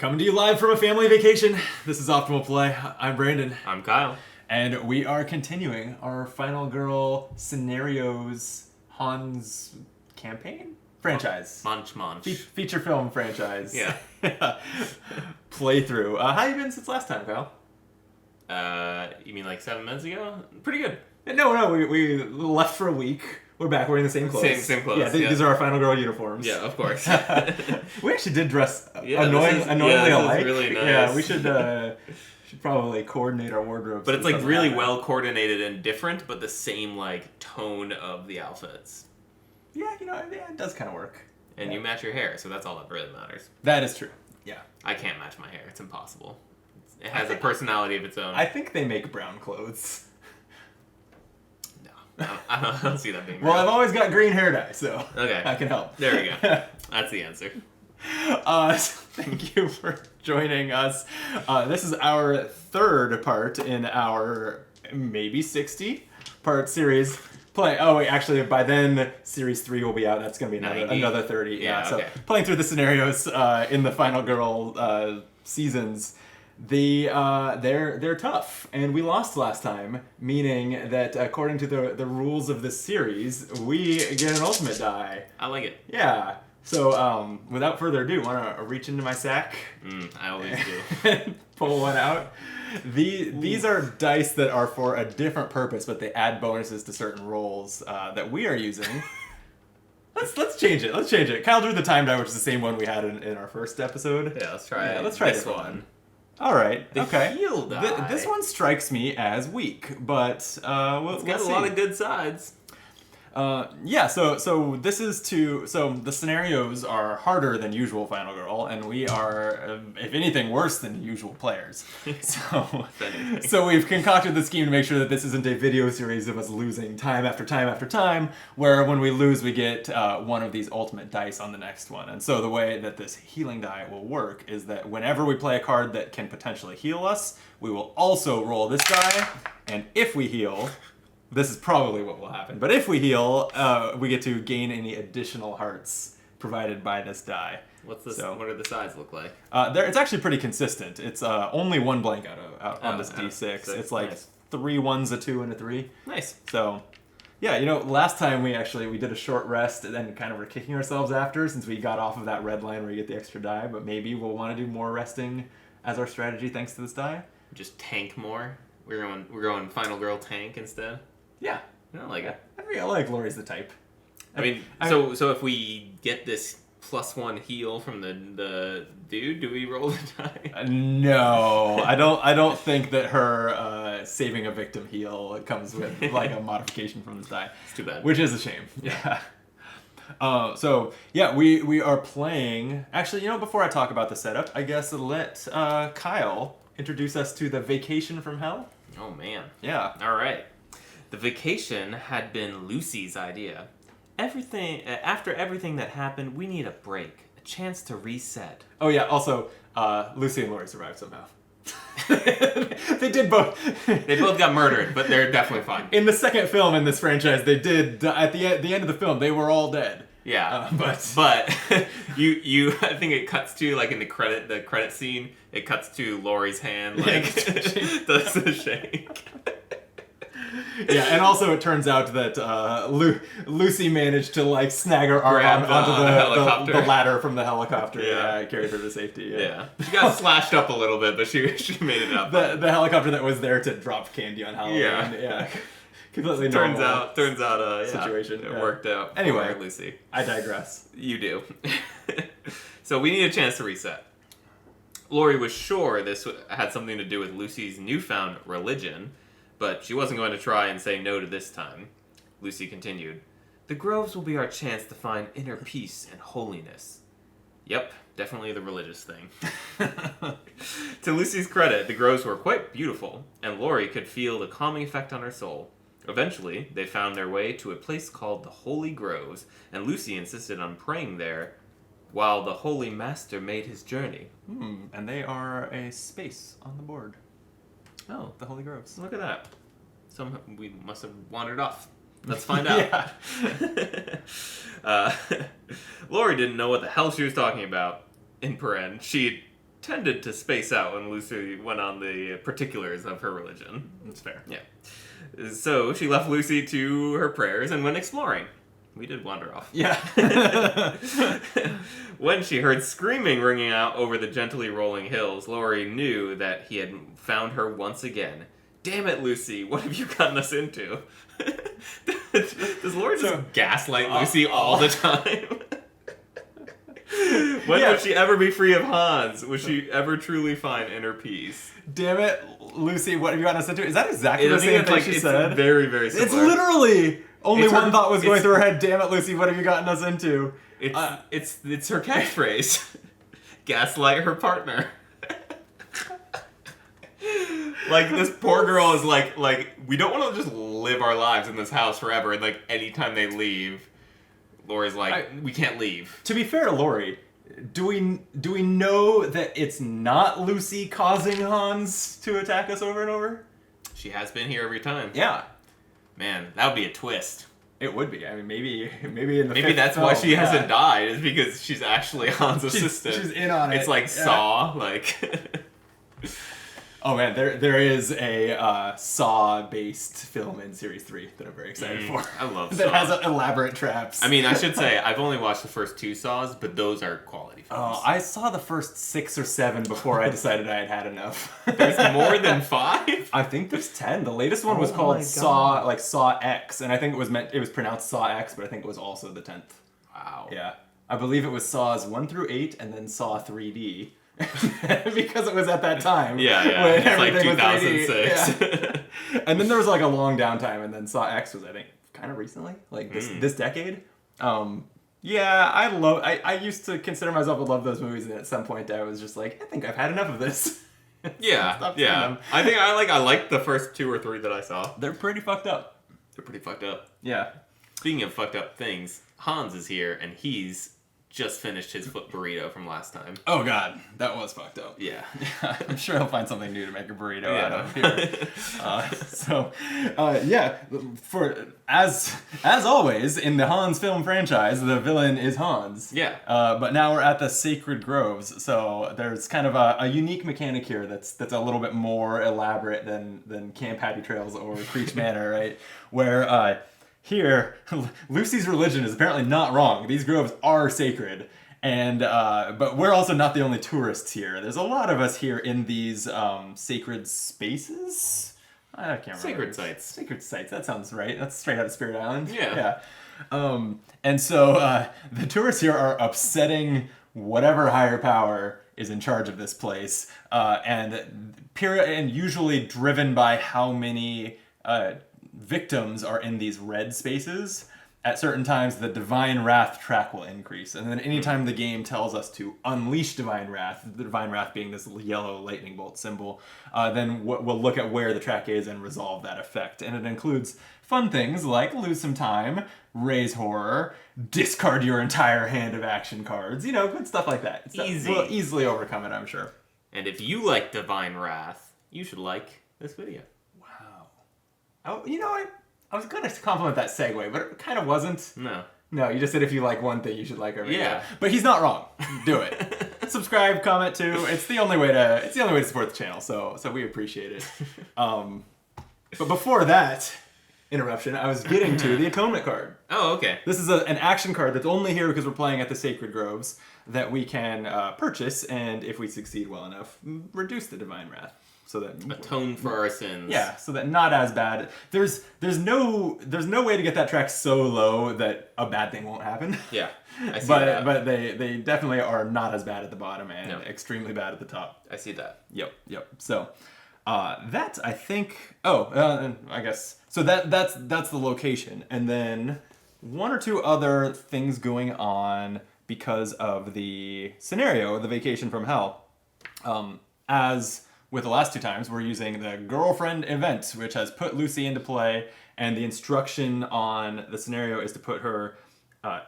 Coming to you live from a family vacation. This is Optimal Play. I'm Brandon. I'm Kyle. And we are continuing our Final Girl Scenarios Hans campaign? Franchise. Munch. Feature film franchise. Yeah. Playthrough. How you been since last time, Kyle? You mean like 7 minutes ago? Pretty good. No, we left for a week. We're back wearing the same clothes. Same clothes. Yeah, these are our Final Girl uniforms. Yeah, of course. We actually did dress annoyingly alike. Really nice. Yeah, we should probably coordinate our wardrobes. But it's like really well coordinated and different, but the same like tone of the outfits. Yeah, it does kind of work. And you match your hair, so that's all that really matters. That is true. Yeah. I can't match my hair. It's impossible. It has a personality of its own. I think they make brown clothes. I don't see that being Well, real. I've always got green hair dye, so Okay. I can help. There we go. That's the answer. Thank you for joining us. This is our third part in our maybe 60-part series. Oh, wait, actually, by then, Series 3 will be out. That's going to be another 30. Yeah, So okay. playing through the scenarios in the Final Girl seasons. They're tough, and we lost last time, meaning that according to the rules of this series, we get an ultimate die. I like it. Yeah. So without further ado, want to reach into my sack? I always do. And pull one out. These are dice that are for a different purpose, but they add bonuses to certain rolls that we are using. Let's change it. Let's change it. Kyle drew the time die, which is the same one we had in our first episode. Yeah, let's try it. Let's try this one. All right. Okay. Heal die. This one strikes me as weak, but It's got we'll a lot of good sides. yeah. So this is the scenarios are harder than usual Final Girl, and we are, if anything, worse than usual players. So we've concocted the scheme to make sure that this isn't a video series of us losing time after time after time, where when we lose we get one of these ultimate dice on the next one. And so the way that this healing die will work is that whenever we play a card that can potentially heal us, we will also roll this die, and if we heal. This is probably what will happen. But if we heal, we get to gain any additional hearts provided by this die. What do the sides look like? It's actually pretty consistent. It's only one blank out on this D6. It's like nice. 3 1s, a 2, and a 3. Nice. So, yeah, last time we did a short rest and then kind of were kicking ourselves after since we got off of that red line where you get the extra die. But maybe we'll want to do more resting as our strategy thanks to this die. Just tank more. We're going Final Girl tank instead. Yeah. I like it. I like Lori's the type. So if we get this +1 heal from the dude, do we roll the die? No, I don't think that her saving a victim heal comes with like a modification from this die. It's too bad. Which is a shame. Yeah. We are playing. Actually, before I talk about the setup, I guess let Kyle introduce us to the Vacation from Hell. Oh man. Yeah. All right. The vacation had been Lucy's idea. After everything that happened, we need a break, a chance to reset. Oh yeah. Also, Lucy and Lori survived somehow. They did both. They both got murdered, but they're definitely fine. In the second film in this franchise, they did. At the end of the film, they were all dead. Yeah, but you I think it cuts to like in the credit scene. It cuts to Lori's hand like does the shake. Yeah, and also it turns out that Lucy managed to like snag her arm onto the ladder from the helicopter. Yeah, carried her to safety. Yeah. She got slashed up a little bit, but she made it up. The helicopter that was there to drop candy on Halloween. Yeah. Completely normal. Turns out, situation. It worked out. Anyway, Poor Lucy. I digress. You do. So we need a chance to reset. Lori was sure this had something to do with Lucy's newfound religion, but she wasn't going to try and say no to this time. Lucy continued, "The groves will be our chance to find inner peace and holiness." Yep, definitely the religious thing. To Lucy's credit, the groves were quite beautiful, and Lori could feel the calming effect on her soul. Eventually, they found their way to a place called the Holy Groves, and Lucy insisted on praying there while the Holy Master made his journey. And they are a space on the board. Oh, The Holy Groves. look at that. We must have wandered off. Let's find out. Lori didn't know what the hell she was talking about. In paren, tended to space out when Lucy went on the particulars of her religion. That's fair. Yeah. So she left Lucy to her prayers and went exploring. We did wander off. Yeah. When she heard screaming ringing out over the gently rolling hills, Laurie knew that he had found her once again. Damn it, Lucy, what have you gotten us into? Does Laurie just gaslight Lucy all the time? When would she ever be free of Hans? Would she ever truly find inner peace? Damn it, Lucy, what have you gotten us into? Is that exactly the same thing she said? It's very, very similar. It's literally only one thought was going through her head. Damn it, Lucy, what have you gotten us into? It's her catchphrase. Gaslight her partner. Like, this poor girl is like, we don't want to just live our lives in this house forever, and, like, anytime they leave, Laurie's like, we can't leave. To be fair to Laurie, do we know that it's not Lucy causing Hans to attack us over and over? She has been here every time. Yeah. Man, that would be a twist. It would be. I mean, maybe in the maybe that's film, why she hasn't died, is because she's actually Hans' assistant. She's in on it. It's like Saw, like... Oh man, there is a Saw-based film in Series 3 that I'm very excited for. I love Saw. That has elaborate traps. I mean, I should say, I've only watched the first 2 Saws, but those are quality films. Oh, I saw the first 6 or 7 before I decided I had had enough. There's more than 5? I think there's 10. The latest one was called Saw X, and I think it was pronounced Saw X, but I think it was also the 10th. Wow. Yeah. I believe it was Saws 1 through 8, and then Saw 3D. Because it was at that time. Yeah. When it's like everything 2006. Was 3D. Yeah. And then there was like a long downtime, and then Saw X was, I think, kind of recently, like this decade. Yeah, I used to consider myself to love those movies, and at some point I was just like, I think I've had enough of this. Yeah. I think I like the first 2 or 3 that I saw. They're pretty fucked up. They're pretty fucked up. Yeah. Speaking of fucked up things, Hans is here, and he's just finished his foot burrito from last time. Oh god, that was fucked up. Yeah. I'm sure he'll find something new to make a burrito out of here. Yeah, for as always in the Hans film franchise, the villain is Hans. Yeah. But now we're at the Sacred Groves, so there's kind of a unique mechanic here that's a little bit more elaborate than Camp Happy Trails or Creech Manor, right? Where here, Lucy's religion is apparently not wrong. These groves are sacred, and but we're also not the only tourists here. There's a lot of us here in these sacred spaces. I can't remember. Sacred sites. Sacred sites. That sounds right. That's straight out of Spirit Island. Yeah. And so the tourists here are upsetting whatever higher power is in charge of this place, and usually driven by how many victims are in these red spaces. At certain times, the Divine Wrath track will increase. And then anytime the game tells us to unleash Divine Wrath, the Divine Wrath being this yellow lightning bolt symbol, then we'll look at where the track is and resolve that effect. And it includes fun things like lose some time, raise horror, discard your entire hand of action cards, good stuff like that. We'll easily overcome it, I'm sure. And if you like Divine Wrath, you should like this video. Oh, I was going to compliment that segue, but it kind of wasn't. No, you just said if you like one thing, you should like everything. Yeah. But he's not wrong. Do it. Subscribe, comment too. It's the only way to support the channel. So we appreciate it. But before that interruption, I was getting to the Atonement card. Oh, okay. This is an action card that's only here because we're playing at the Sacred Groves that we can purchase, and if we succeed well enough, reduce the Divine Wrath. So that atone for our sins. Yeah, so that not as bad. There's no way to get that track so low that a bad thing won't happen. Yeah, I see that. But they definitely are not as bad at the bottom and extremely bad at the top. I see that. Yep. So that I think. I guess so. That's the location, and then one or two other things going on because of the scenario, the Vacation from Hell, as with the last 2 times, we're using the girlfriend event, which has put Lucy into play, and the instruction on the scenario is to put her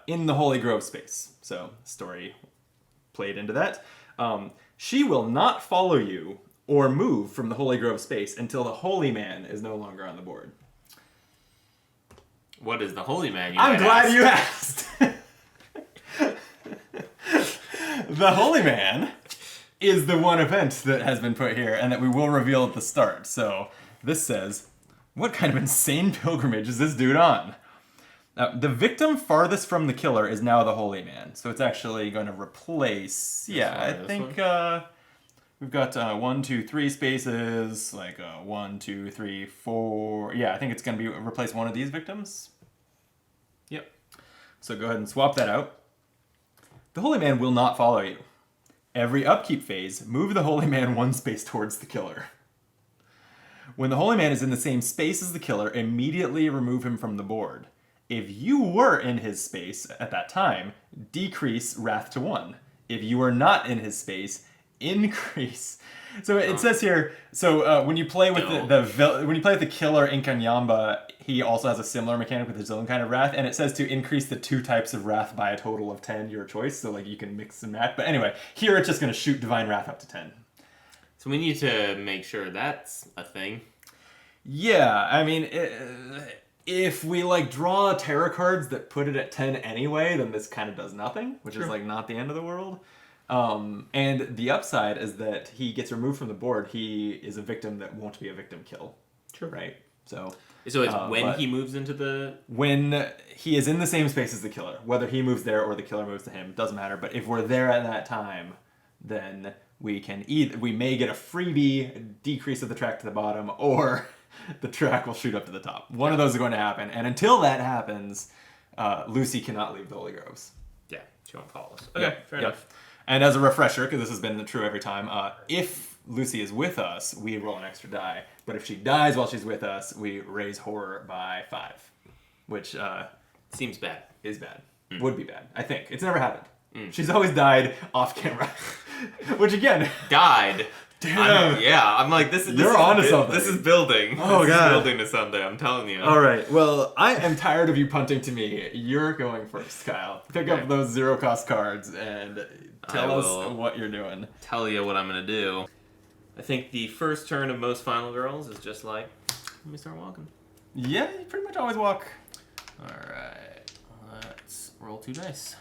in the Holy Grove space. So, story played into that. She will not follow you or move from the Holy Grove space until the Holy Man is no longer on the board. What is the Holy Man? I'm glad you asked. The Holy Man is the one event that has been put here and that we will reveal at the start. So this says, what kind of insane pilgrimage is this dude on? The victim farthest from the killer is now the holy man. So it's actually going to replace... I think we've got 1, 2, 3 spaces, like 1, 2, 3, 4... Yeah, I think it's going to be replace one of these victims. Yep. So go ahead and swap that out. The holy man will not follow you. Every upkeep phase, move the holy man 1 space towards the killer. When the holy man is in the same space as the killer, immediately remove him from the board. If you were in his space at that time, decrease wrath to 1. If you are not in his space, increase. So it says here. So when you play with when you play with the killer in Kanyamba, he also has a similar mechanic with his own kind of wrath, and it says to increase the 2 types of wrath by a total of 10, your choice. So like you can mix and match. But anyway, here it's just going to shoot divine wrath up to 10. So we need to make sure that's a thing. Yeah, I mean, if we like draw tarot cards that put it at 10 anyway, then this kind of does nothing, which is like not the end of the world. And the upside is that he gets removed from the board. He is a victim that won't be a victim kill. True. Right? So it's when he moves into the... When he is in the same space as the killer. Whether he moves there or the killer moves to him, doesn't matter. But if we're there at that time, then we may get a freebie, decrease of the track to the bottom, or the track will shoot up to the top. One of those is going to happen. And until that happens, Lucy cannot leave the Holy Groves. Yeah, she won't follow us. Okay, fair enough. And as a refresher, because this has been true every time, if Lucy is with us, we roll an extra die. But if she dies while she's with us, we raise horror by 5. Which seems bad. Is bad. Would be bad. I think. It's never happened. She's always died off camera. Which again... Died? Damn. I'm like, this is... You're onto something. This is building. Oh, this God. is building to someday, I'm telling you. All right. Well, I am tired of you punting to me. You're going first, Kyle. Pick up those 0-cost cards and tell us what you're doing. Tell you what I'm going to do. I think the first turn of most Final Girls is just like, let me start walking. Yeah, you pretty much always walk. All right. Let's roll 2 dice.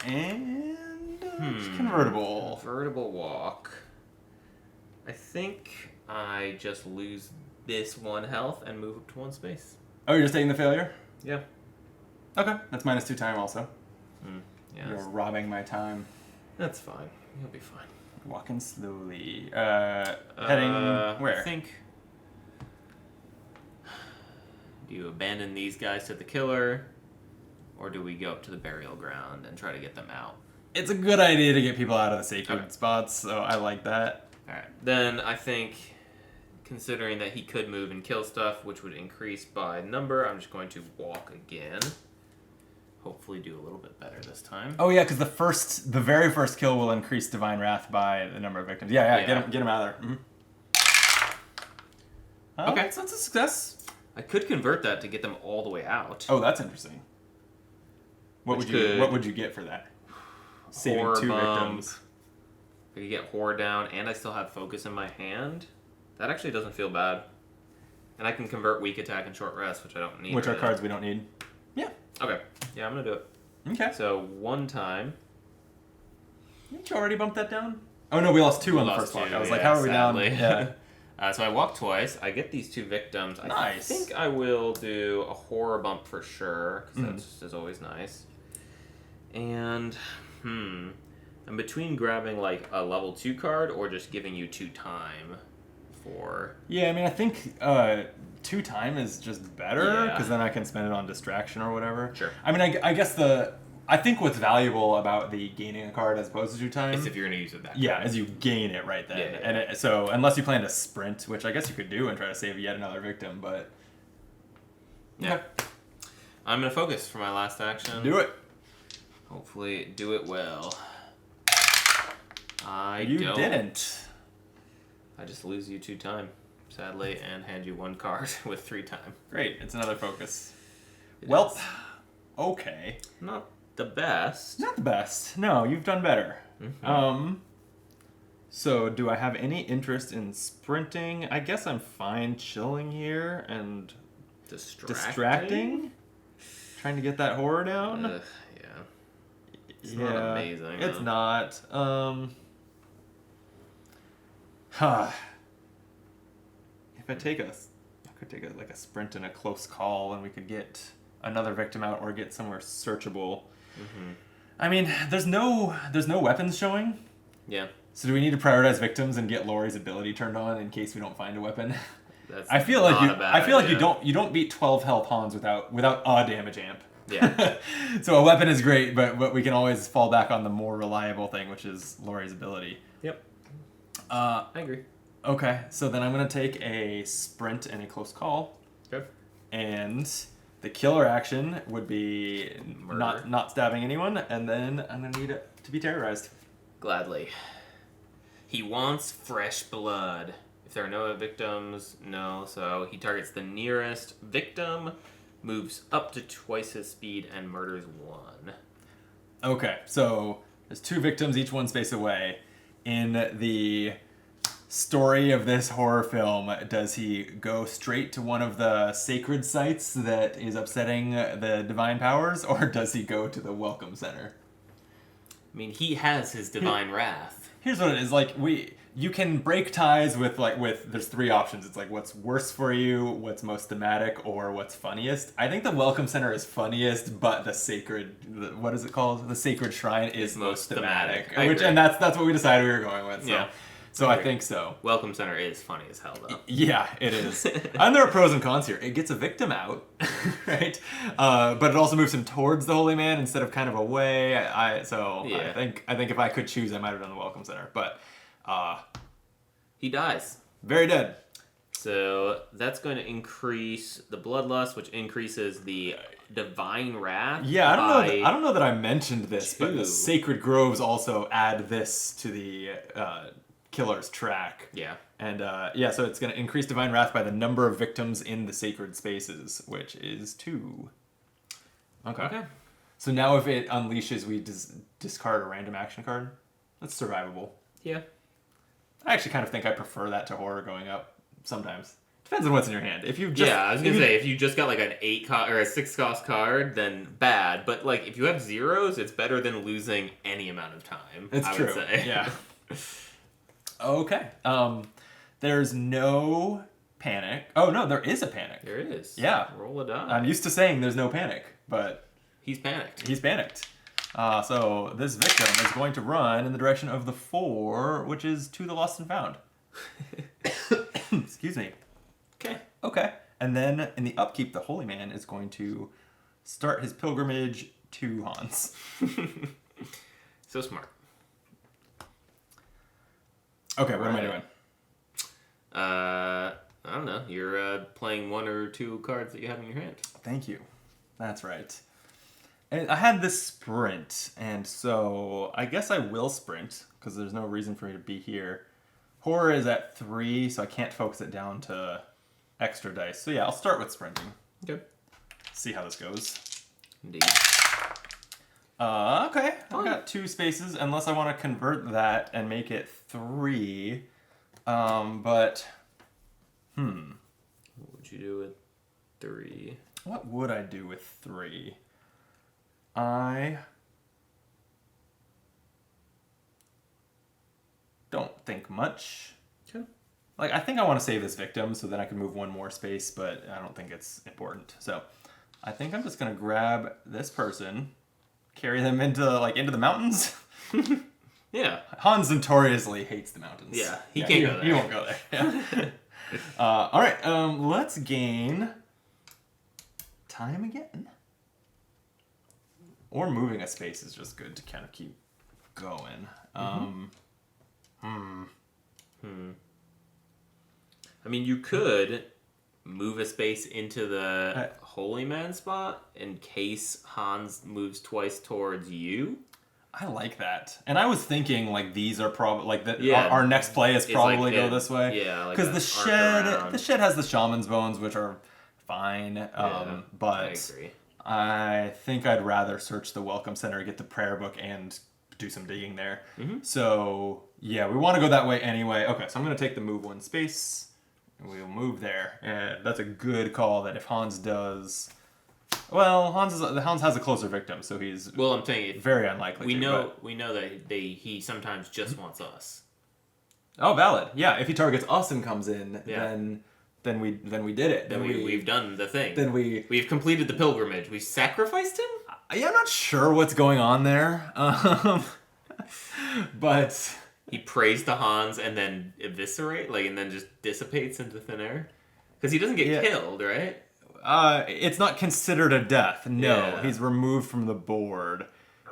And convertible. Convertible walk. I think I just lose this 1 health and move up to 1 space. Oh, you're just taking the failure? Yeah. Okay. That's -2 time also. Yeah. You're robbing my time. That's fine. You'll be fine. Walking slowly. Heading where? I think... Do you abandon these guys to the killer? Or do we go up to the burial ground and try to get them out? It's a good idea to get people out of the sacred spots, so I like that. Alright. Then I think, considering that he could move and kill stuff, which would increase by number, I'm just going to walk again. Hopefully do a little bit better this time. Oh yeah, because the very first kill will increase divine wrath by the number of victims. Yeah. Get him out of there. Okay, so that's a success. I could convert that to get them all the way out. Oh, that's interesting. What would you get for that? Saving horror 2 bump. victims. I could get horror down, and I still have focus in my hand. That actually doesn't feel bad. And I can convert weak attack and short rest, which I don't need. Which are cards we don't need. Yeah. Okay. Yeah, I'm gonna do it. Okay. So 1 time. Didn't you already bump that down? Oh no, we lost 2 on the first walk. I was like, how are we sadly. down? Yeah. So I walk twice. I get these 2 victims. Nice. I think I will do a horror bump for sure, because that's always nice. And, I'm between grabbing like a level 2 card or just giving you 2 time for... Yeah, I mean, I think 2 time is just better, because then I can spend it on distraction or whatever. Sure. I mean, I guess I think what's valuable about the gaining a card as opposed to 2 time... is if you're going to use it that Yeah, is you gain it right then. Yeah. And so, unless you plan to sprint, which I guess you could do and try to save yet another victim, but... Yeah. Okay. I'm going to focus for my last action. Do it. Hopefully do it well. You didn't. I just lose you 2 time, sadly, and hand you 1 card with 3 time. Great, it's another focus. Welp. Okay. Not the best. Not the best. No, you've done better. So do I have any interest in sprinting? I guess I'm fine chilling here and distracting? Trying to get that horror down? Yeah. It's not amazing. It's not. Huh. If I could take like a sprint and a close call, and we could get another victim out or get somewhere searchable. Mm-hmm. I mean, there's no weapons showing. Yeah. So do we need to prioritize victims and get Lori's ability turned on in case we don't find a weapon? That's I feel like not a bad idea. you don't beat 12 health Hans without a damage amp. Yeah. So a weapon is great, but we can always fall back on the more reliable thing, which is Lori's ability. Yep. I agree. Okay, so then I'm gonna take a sprint and a close call. Okay. And the killer action would be Murder. not stabbing anyone, and then I'm gonna need it to be terrorized. Gladly. He wants fresh blood. If there are no victims, no. So he targets the nearest victim, moves up to twice his speed, and murders one. Okay, so there's 2 victims, each one space away. In the story of this horror film, does he go straight to one of the sacred sites that is upsetting the divine powers, or does he go to the welcome center? I mean, he has his divine wrath. Here's what it is, like, you can break ties with there's 3 options. It's like what's worse for you, what's most thematic, or what's funniest. I think the welcome center is funniest, but what is it called? The sacred shrine is most thematic. And that's what we decided we were going with. So. Yeah. So I think so. Welcome Center is funny as hell, though. Yeah, it is. And there are pros and cons here. It gets a victim out, right? But it also moves him towards the Holy Man instead of kind of away. I think if I could choose, I might have done the Welcome Center. But he dies. Very dead. So that's going to increase the bloodlust, which increases the divine wrath. Yeah, I don't know that I mentioned this, but the sacred groves also add this to the killer's track. Yeah. And so it's going to increase divine wrath by the number of victims in the sacred spaces, which is 2. Okay. So now if it unleashes, we discard a random action card. That's survivable. Yeah. I actually kind of think I prefer that to horror going up sometimes. Depends on what's in your hand. If you just, I was gonna say if you just got like an 8 or a 6 cost card, then bad. But like if you have zeros, it's better than losing any amount of time. It's true. Would say. Yeah. Okay. There's no panic. Oh no, there is a panic. There is. Yeah. Roll a die. I'm used to saying there's no panic, but he's panicked. He's panicked. So this victim is going to run in the direction of the 4, which is to the lost and found. Excuse me. Okay. And then in the upkeep, the Holy Man is going to start his pilgrimage to Hans. So smart. Okay, what am I doing? I don't know. You're playing 1 or 2 cards that you have in your hand. Thank you. That's right. And I had this sprint, and so I guess I will sprint, because there's no reason for me to be here. Horror is at 3, so I can't focus it down to extra dice. So yeah, I'll start with sprinting. Okay. See how this goes. Indeed. Okay. I've got 2 spaces, unless I want to convert that and make it 3. But, What would you do with 3? What would I do with 3? I don't think much. Okay. Like, I think I want to save this victim so that I can move 1 more space, but I don't think it's important. So, I think I'm just going to grab this person, carry them into the mountains. Yeah. Hans notoriously hates the mountains. Yeah, he can't go there. He won't go there. Yeah. All right, let's gain time again. Or moving a space is just good to kind of keep going. I mean, you could move a space into the Holy Man spot in case Hans moves twice towards you. I like that. And I was thinking, like, these are probably, our next play is probably go this way. Yeah, because the shed has the shaman's bones, which are fine. But I agree. I think I'd rather search the Welcome Center, get the prayer book, and do some digging there. So, yeah, we want to go that way anyway. Okay, so I'm going to take the move 1 space, and we'll move there. And that's a good call that if Hans does... Well, Hans has a closer victim, so he's I'm saying very unlikely we know that he sometimes just wants us. Oh, valid. Yeah, if he targets us and comes in, Yeah. then we did it. Then we've done the thing. Then we've completed the pilgrimage. We sacrificed him? Yeah, I'm not sure what's going on there. But he prays to Hans and then and then just dissipates into thin air? Because he doesn't get killed, right? It's not considered a death. No, Yeah. he's removed from the board.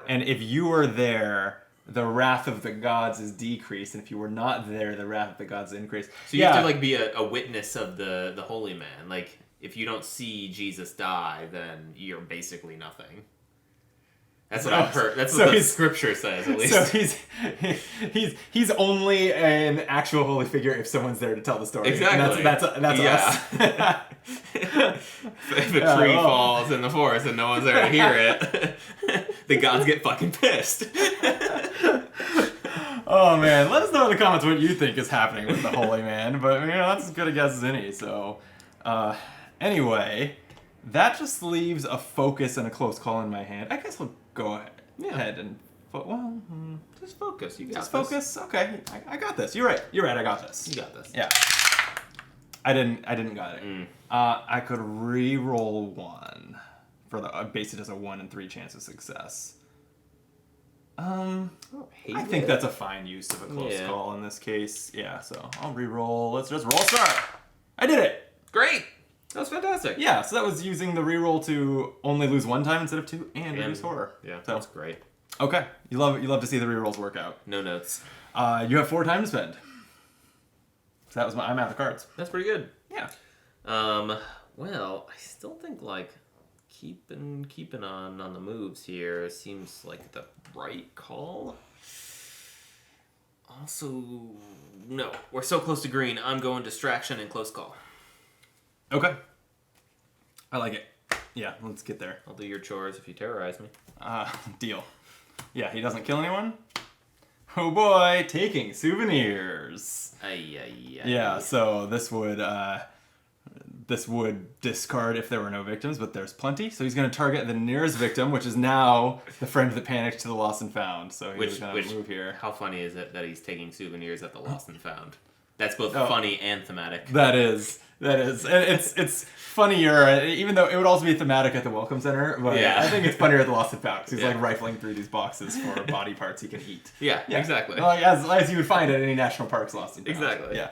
And if you were there, the wrath of the gods is decreased, and if you were not there, the wrath of the gods is increased. So you have to like be a witness of the holy man. Like if you don't see Jesus die, then you're basically nothing. That's what I've heard. That's what the scripture says, at least. So he's only an actual holy figure if someone's there to tell the story. Exactly. And that's us. If a tree falls in the forest and no one's there to hear it, the gods get fucking pissed. Oh man, let us know in the comments what you think is happening with the holy man. But that's as good a guess as any. So, anyway, that just leaves a focus and a close call in my hand. I guess we'll go ahead and just focus. You got just this. focus. Okay, I got this. You're right. I got this. You got this. Yeah. I didn't got it. I could re-roll one for the basically just a 1 in 3 chance of success. I think that's a fine use of a close call in this case. Yeah, so I'll re-roll. Let's just roll star. I did it. Great. That was fantastic. Yeah, so that was using the re-roll to only lose 1 time instead of 2 and reduce horror. Yeah, so, that's great. Okay, you love to see the re-rolls work out. No notes. You have 4 time to spend. So that was I'm out of cards. That's pretty good. Yeah. Well, I still think like keeping on the moves here seems like the right call. Also, no, we're so close to green. I'm going distraction and close call. Okay. I like it. Yeah, let's get there. I'll do your chores if you terrorize me. Deal. Yeah, he doesn't kill anyone. Oh boy, taking souvenirs. Yeah, so this would discard if there were no victims, but there's plenty. So he's going to target the nearest victim, which is now the friend that panicked to the lost and found. So he's going to move here. How funny is it that he's taking souvenirs at the lost and found? That's both funny and thematic. That is. And it's funnier, even though it would also be thematic at the Welcome Center, but I think it's funnier at the Lost and Found, because he's like rifling through these boxes for body parts he can eat. Yeah, exactly. Like, as you would find at any national parks Lost and Found. Exactly. Yeah.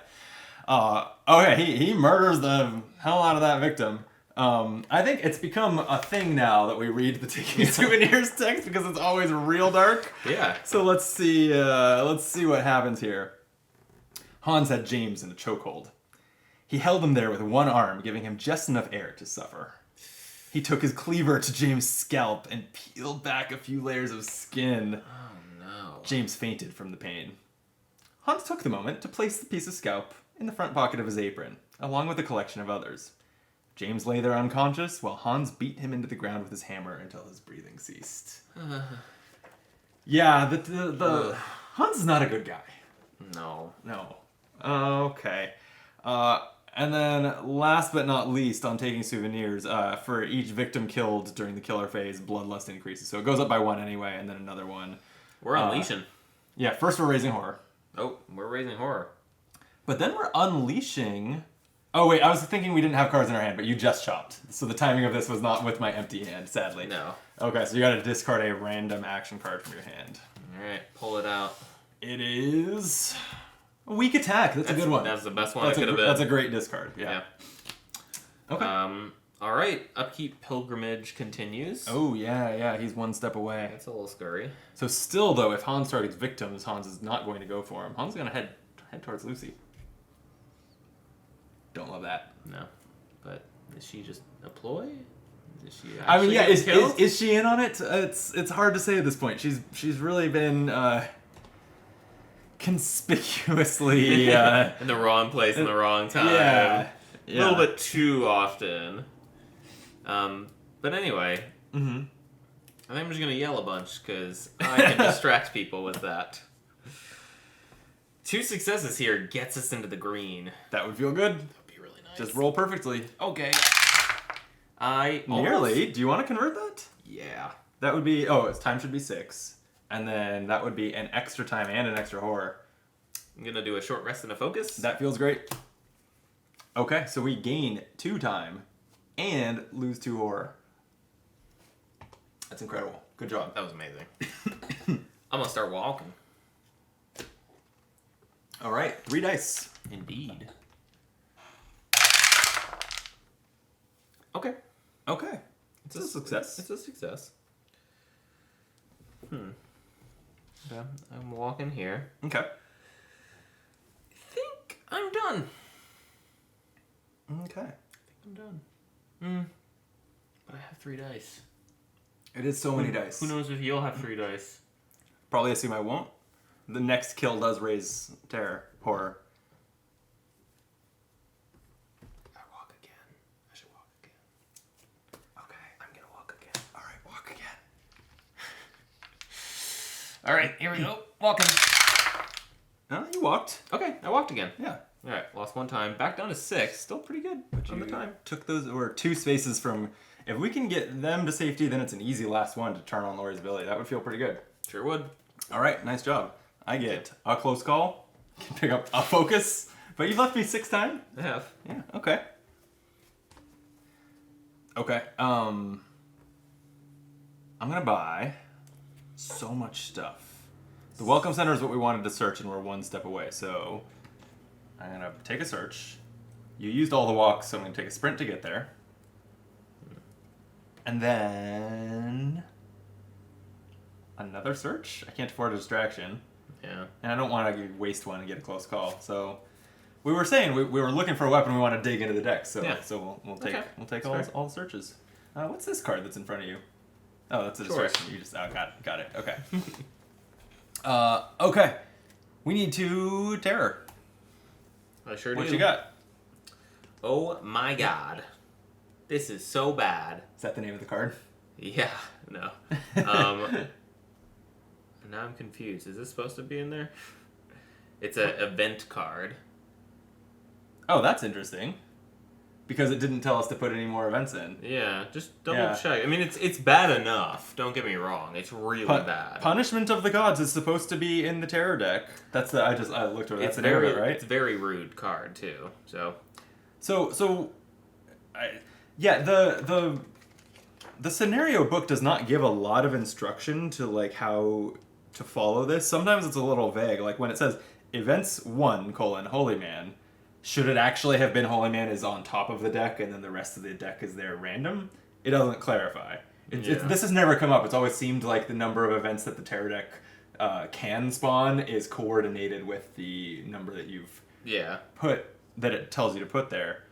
Okay, he murders the hell out of that victim. I think it's become a thing now that we read the taking souvenirs text, because it's always real dark. Yeah. So let's see what happens here. Hans had James in a chokehold. He held him there with one arm, giving him just enough air to suffer. He took his cleaver to James' scalp and peeled back a few layers of skin. Oh no. James fainted from the pain. Hans took the moment to place the piece of scalp in the front pocket of his apron, along with a collection of others. James lay there unconscious, while Hans beat him into the ground with his hammer until his breathing ceased. Yeah, the Hans is not a good guy. No. Okay. And then, last but not least, on taking souvenirs, for each victim killed during the killer phase, bloodlust increases. So it goes up by 1 anyway, and then another 1. We're unleashing. Yeah, first we're raising horror. Oh, we're raising horror. But then we're unleashing... Oh, wait, I was thinking we didn't have cards in our hand, but you just chopped. So the timing of this was not with my empty hand, sadly. No. Okay, so you gotta discard a random action card from your hand. Alright, pull it out. It is... a weak attack. That's a good one. That's the best one I could have been. That's a great discard. Yeah. Okay. Alright, upkeep pilgrimage continues. Oh, yeah, he's 1 step away. That's a little scurry. So still, though, if Hans targets victims, Hans is not going to go for him. Hans is going to head towards Lucy. Don't love that. No. But is she just a ploy? Is she I mean, yeah, killed? is she in on it? It's hard to say at this point. She's really been conspicuously in the wrong place in the wrong time. Yeah. A little bit too often. But anyway, I think I'm just gonna yell a bunch because I can distract people with that. 2 successes here gets us into the green. That would feel good. That would be really nice. Just roll perfectly. Okay. Nearly. Do you want to convert that? Yeah. That would be... Oh, its time should be 6. And then that would be an extra time and an extra horror. I'm going to do a short rest and a focus. That feels great. Okay, so we gain 2 time and lose 2 horror. That's incredible. Good job. That was amazing. I'm going to start walking. All right, 3 dice. Indeed. Okay. Okay. It's a success. It's a success. Okay, I'm walking here. Okay. I think I'm done. Okay. I think I'm done. But I have 3 dice. It is so many dice. Who knows if you'll have 3 dice? Probably assume I won't. The next kill does raise horror. I walk again. I should walk again. Okay, I'm gonna walk again. All right, walk again. All right, here we go. Walking. Oh, you walked. Okay, I walked again. Yeah. All right, lost 1 time. Back down to 6. Still pretty good on the time. Took those, or 2 spaces from. If we can get them to safety, then it's an easy last one to turn on Lori's ability. That would feel pretty good. Sure would. All right, nice job. I get a close call, can pick up a focus, but you've left me 6 time. I have. Yeah. Okay. Okay. I'm gonna buy so much stuff. The welcome center is what we wanted to search, and we're 1 step away. So I'm gonna take a search. You used all the walks, so I'm gonna take a sprint to get there. And then another search. I can't afford a distraction. Yeah. And I don't want to waste one and get a close call. So we were saying we were looking for a weapon. We want to dig into the deck. So Yeah. so we'll take That's all the searches. What's this card that's in front of you? Oh, that's a Sure. distraction. You just got it. Okay. Okay. We need to terror. I sure do. What you got? Oh my god. This is so bad. Is that the name of the card? Yeah, no. Now I'm confused. Is this supposed to be in there? It's an event card. Oh, that's interesting. Because it didn't tell us to put any more events in. Yeah, just double check. I mean, it's bad enough. Don't get me wrong. It's really bad. Punishment of the Gods is supposed to be in the terror deck. That's the I looked at it. That's the name of it, right? It's a very rude card too. The scenario book does not give a lot of instruction to like how to follow this. Sometimes it's a little vague. Like when it says events 1, Holy Man, should it actually have been Holy Man is on top of the deck and then the rest of the deck is there random? It doesn't clarify. This has never come up. It's always seemed like the number of events that the terror deck can spawn is coordinated with the number that you've put, that it tells you to put there.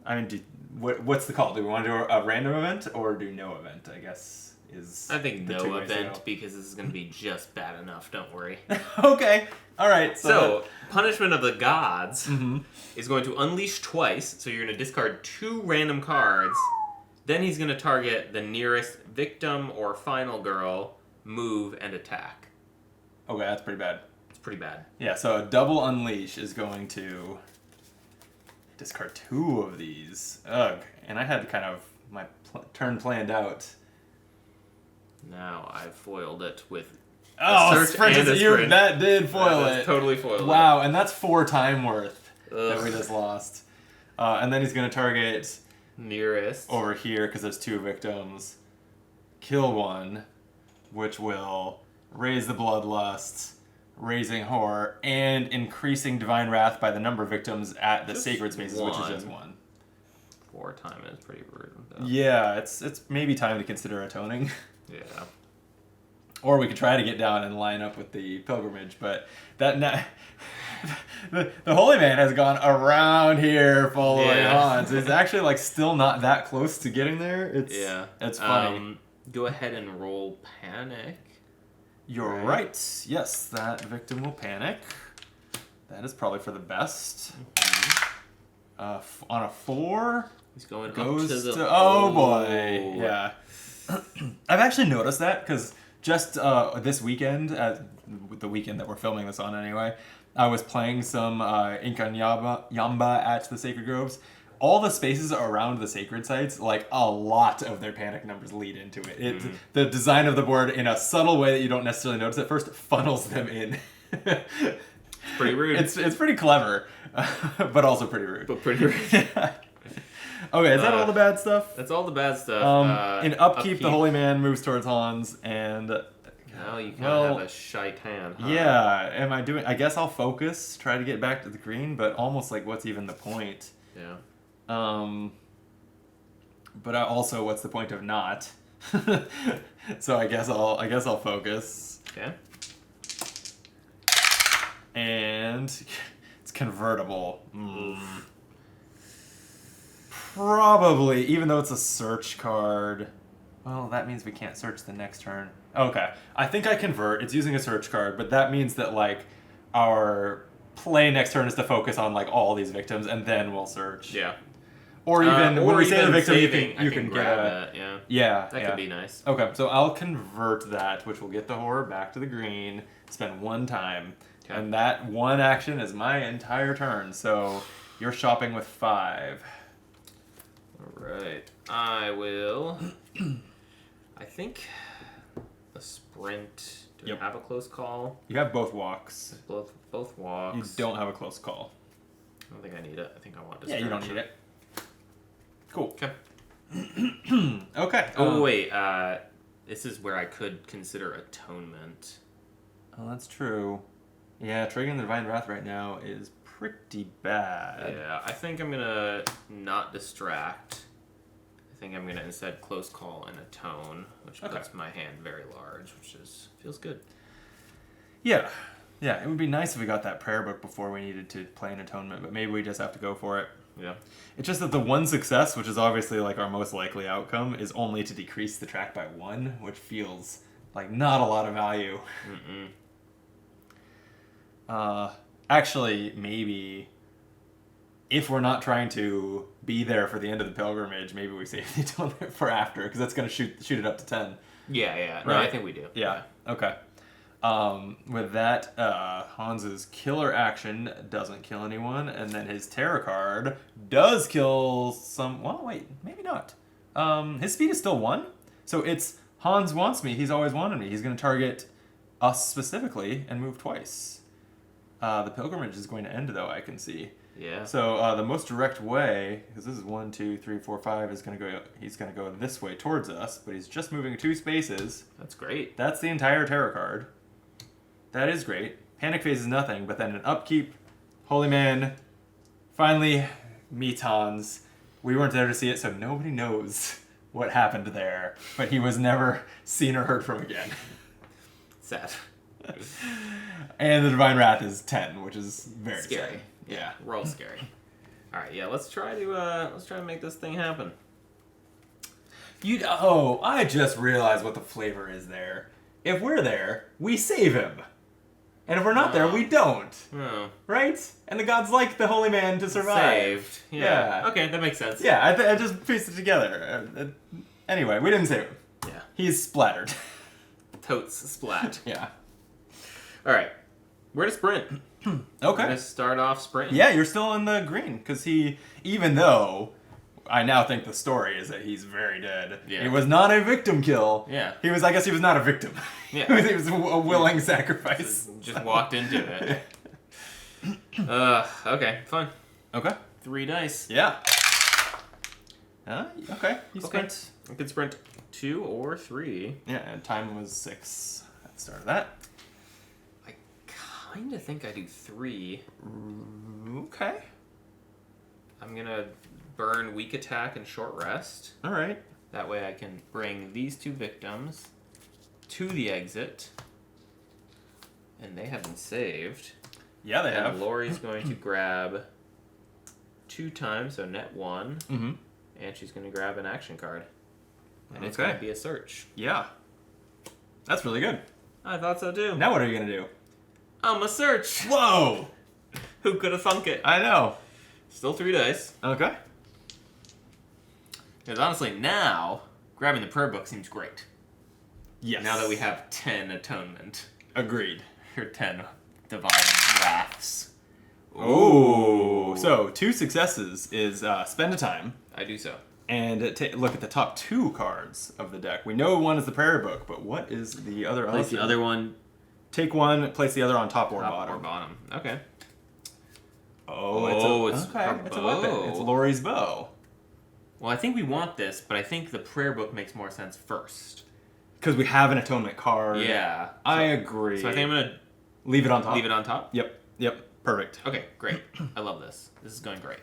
I mean, what's the call? Do we want to do a random event or do no event, I guess, is I think the no 2 ways to event go. because this is going to be just bad enough. Don't worry. Okay. All right. So, Punishment of the Gods is going to unleash twice, so you're going to discard 2 random cards. Then he's going to target the nearest victim or final girl, move, and attack. Okay, that's pretty bad. It's pretty bad. Yeah, so a double unleash is going to discard 2 of these. Ugh. And I had kind of my turn planned out. Now I've foiled it with sprint. That did foil it. Totally foiled it. Wow, and that's 4 time worth that we just lost. And then he's going to target nearest over here because there's 2 victims. Kill 1, which will raise the bloodlust, raising horror, and increasing divine wrath by the number of victims at the Just sacred spaces, which is 1. just 1. 4 time is pretty rude. Though. Yeah, it's maybe time to consider atoning. Yeah. Or we could try to get down and line up with the pilgrimage, but the Holy Man has gone around here following on, so he's actually like still not that close to getting there. It's funny. Go ahead and roll panic. You're right. Yes, that victim will panic. That is probably for the best. On a 4, he's going goes up to the... oh boy, yeah. I've actually noticed that because just this weekend, the weekend that we're filming this on anyway, I was playing some Inca Yamba at the Sacred Groves. All the spaces around the sacred sites, like a lot of their panic numbers lead into it. The design of the board, in a subtle way that you don't necessarily notice at first, funnels them in. It's pretty rude. It's pretty clever, but also pretty rude. But pretty rude. Okay, is that all the bad stuff? That's all the bad stuff. In upkeep, the holy man moves towards Hans, and now you kind of have a shite hand. Huh? Yeah, am I doing? I guess I'll focus, try to get back to the green, but almost like, what's even the point? Yeah. But also, what's the point of not? So I guess I'll focus. Okay. And it's convertible. Probably, even though it's a search card. Well, that means we can't search the next turn. Okay, I think I convert. It's using a search card, but that means that like our play next turn is to focus on like all these victims, and then we'll search. Yeah. Or even when we say the victim, saving, you can grab get that. Yeah. Yeah, That could be nice. Okay, so I'll convert that, which will get the horror back to the green. Spend one time, and that one action is my entire turn. So you're shopping with 5. All right. I will. I think a sprint. Do I have a close call? You have both walks. Both walks. You don't have a close call. I don't think I need it. I think I want to. Yeah, you don't need it. Cool. Okay. Okay. Oh wait. This is where I could consider atonement. Oh, that's true. Yeah, triggering the Divine Wrath right now is pretty bad. Yeah, I think I'm gonna not distract. I think I'm gonna instead close call and atone, which puts my hand very large, which feels good. Yeah. Yeah, it would be nice if we got that prayer book before we needed to play an atonement, but maybe we just have to go for it. Yeah. It's just that the one success, which is obviously like our most likely outcome, is only to decrease the track by 1, which feels like not a lot of value. Actually, maybe if we're not trying to be there for the end of the pilgrimage, maybe we save the atonement for after, because that's going to shoot it up to 10. Yeah. No, Right? I think we do. Yeah. Okay. With that, Hans's killer action doesn't kill anyone, and then his terror card does kill some. Well, wait, maybe not. His speed is still 1, so it's Hans wants me. He's always wanted me. He's going to target us specifically and move twice. The pilgrimage is going to end, though. I can see. Yeah. So the most direct way, because this is 1, 2, 3, 4, 5, is going to go. He's going to go this way towards us, but he's just moving 2 spaces. That's great. That's the entire terror card. That is great. Panic phase is nothing, but then an upkeep, Holy Man, finally meets Hans. We weren't there to see it, so nobody knows what happened there. But he was never seen or heard from again. Sad. And the Divine Wrath is 10, which is very scary. sad. Yeah. We're all scary. All right, yeah. Let's try to make this thing happen. I just realized what the flavor is there. If we're there, we save him. And if we're not there, we don't. Oh. Right? And the gods like the holy man to survive. Saved. Yeah. Okay, that makes sense. Yeah, I just pieced it together. Anyway, we didn't save him. Yeah. He's splattered. Totes splat. Yeah. All right. Where to sprint? Okay. We're gonna start off sprinting. Yeah, you're still in the green, because even though I now think the story is that he's very dead. Yeah. It was not a victim kill. Yeah. I guess he was not a victim. Yeah. He was a willing sacrifice. Just walked into it. Okay, fine. Okay. 3 dice. Yeah. Okay. You sprint. I could sprint 2 or 3. Yeah, and time was 6 at the start of that. I kind of think I do 3. Okay. I'm gonna burn weak attack and short rest. All right. That way I can bring these 2 victims to the exit. And they have been saved. Yeah, they have. And Lori's going to grab 2 times, so net 1. Mm-hmm. And she's going to grab an action card. And it's Okay. going to be a search. Yeah. That's really good. I thought so too. Now what are you going to do? I'm a search. Whoa! Who could have thunk it? I know. Still 3 dice. Okay. Because honestly, now, grabbing the prayer book seems great. Yes. Now that we have 10 atonement. Agreed. Or 10 divine wraths. Ooh. So 2 successes is spend a time I do so. and look at the top 2 cards of the deck. We know one is the prayer book, but what is the other? Place the other one Take one, place the other on top or Top bottom. or bottom. Okay. Oh, it's okay. a It's a weapon. bow. It's Lori's bow. Well, I think we want this, but I think the prayer book makes more sense first. Because we have an atonement card. Yeah. I agree. So I think I'm going to leave it on top. leave it on top? Yep. Perfect. Okay, great. I love this. This is going great.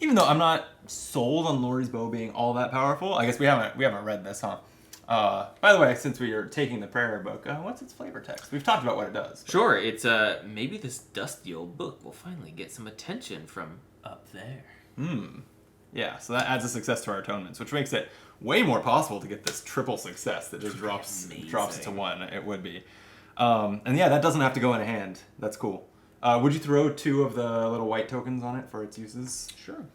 Even though I'm not sold on Lori's bow being all that powerful, I guess we haven't read this, huh? By the way, since we are taking the prayer book, what's its flavor text? We've talked about what it does. But... Sure, it's maybe this dusty old book will finally get some attention from up there. Yeah, so that adds a success to our atonements, which makes it way more possible to get this triple success that just drops it to 1. It would be. And yeah, that doesn't have to go in a hand. That's cool. Would you throw 2 of the little white tokens on it for its uses? Sure.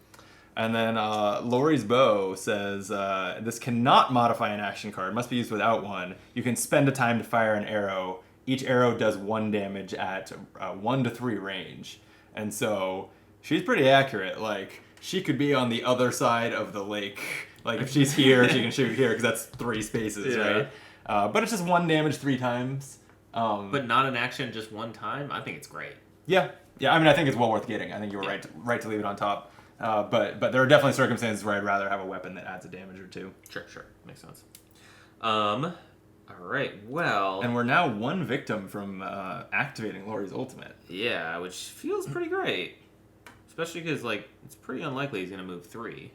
And then Lori's bow says, this cannot modify an action card. Must be used without one. You can spend a time to fire an arrow. Each arrow does 1 damage at 1 to 3 range. And so she's pretty accurate. Like, she could be on the other side of the lake. Like, if she's here, she can shoot here because that's 3 spaces, right? But it's just 1 damage 3 times. But not an action just 1 time? I think it's great. Yeah. I mean, I think it's well worth getting. I think you were right to leave it on top. But there are definitely circumstances where I'd rather have a weapon that adds a damage or 2. Sure. Makes sense. All right, well... And we're now 1 victim from activating Lori's ultimate. Yeah, which feels pretty great. Especially because, like, it's pretty unlikely he's going to move 3.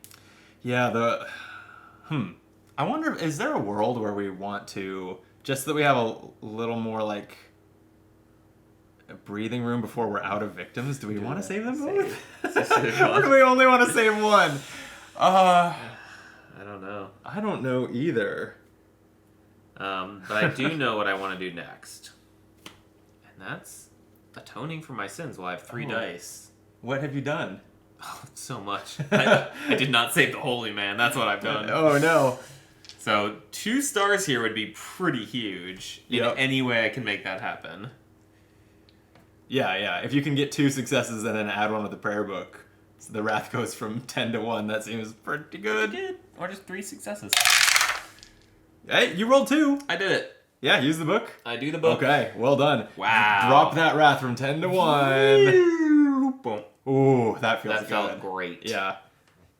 Yeah, I wonder, is there a world where we want to... Just so that we have a little more, like... a breathing room before we're out of victims? Do we want to save them both? Or do we only want to save one? I don't know. I don't know either. But I do know what I want to do next. And that's atoning for my sins while I have 3 dice. What have you done? Oh, so much. I did not save the holy man. That's what I've done. Oh, no. So 2 stars here would be pretty huge in any way I can make that happen. Yeah. If you can get 2 successes and then add one with the prayer book, so the wrath goes from 10 to 1. That seems pretty good. Or just 3 successes. Hey, you rolled 2. I did it. Yeah, use the book. I do the book. Okay, well done. Wow. Drop that wrath from 10 to 1. Boom. Ooh, that feels good. That felt great. Yeah.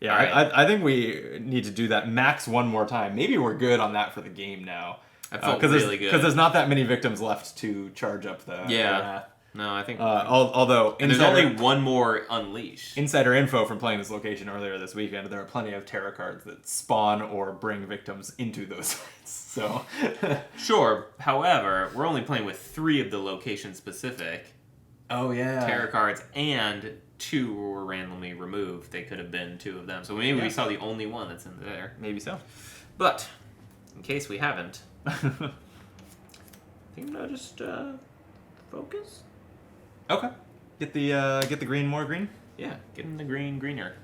Right. I think we need to do that max 1 more time. Maybe we're good on that for the game now. That felt really good. Because there's not that many victims left to charge up the wrath. No, I think... although... there's only 1 more Unleash. Insider info from playing this location earlier this weekend, there are plenty of tarot cards that spawn or bring victims into those sites. So... Sure. However, we're only playing with 3 of the location-specific tarot cards, and 2 were randomly removed. They could have been 2 of them. So maybe we saw the only one that's in there. Maybe so. But, in case we haven't, I think I'm going to just focus. Okay. Get the green more green? Yeah, getting the greener.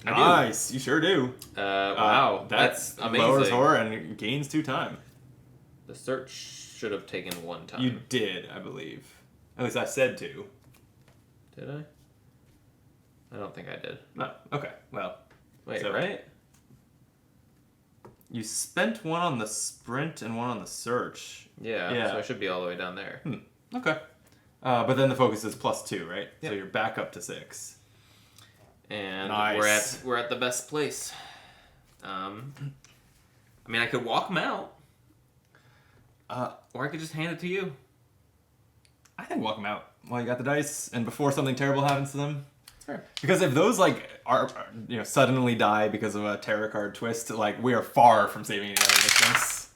Nice, you sure do. Wow, that's amazing. Lowers horror and gains 2 time. The search should have taken 1 time. You did, I believe. At least I said 2. Did I? I don't think I did. No. Okay. Well. Wait, right? You spent 1 on the sprint and 1 on the search. Yeah. So I should be all the way down there. Okay. But then the focus is +2, right? Yep. So you're back up to 6. And nice. we're at the best place. I mean, I could walk them out. Or I could just hand it to you. I think walk them out while you got the dice and before something terrible happens to them. Sure. Because if those are suddenly die because of a tarot card twist, we are far from saving any other victims.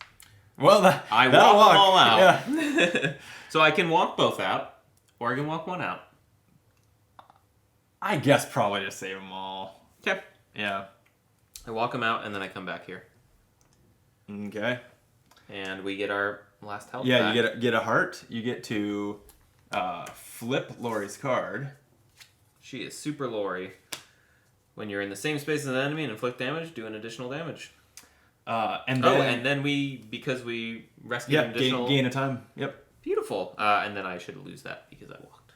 Well, I walk them all out. Yeah. So I can walk both out, or I can walk 1 out. I guess probably just save them all. Okay. Yeah. I walk them out, and then I come back here. Okay. And we get our last health Yeah, back. you get a heart. You get to flip Lori's card. She is super Lori. When you're in the same space as an enemy and inflict damage, do an additional damage. And then because we rescued an additional... gain a time. Yep. Beautiful. And then I should lose that because I walked.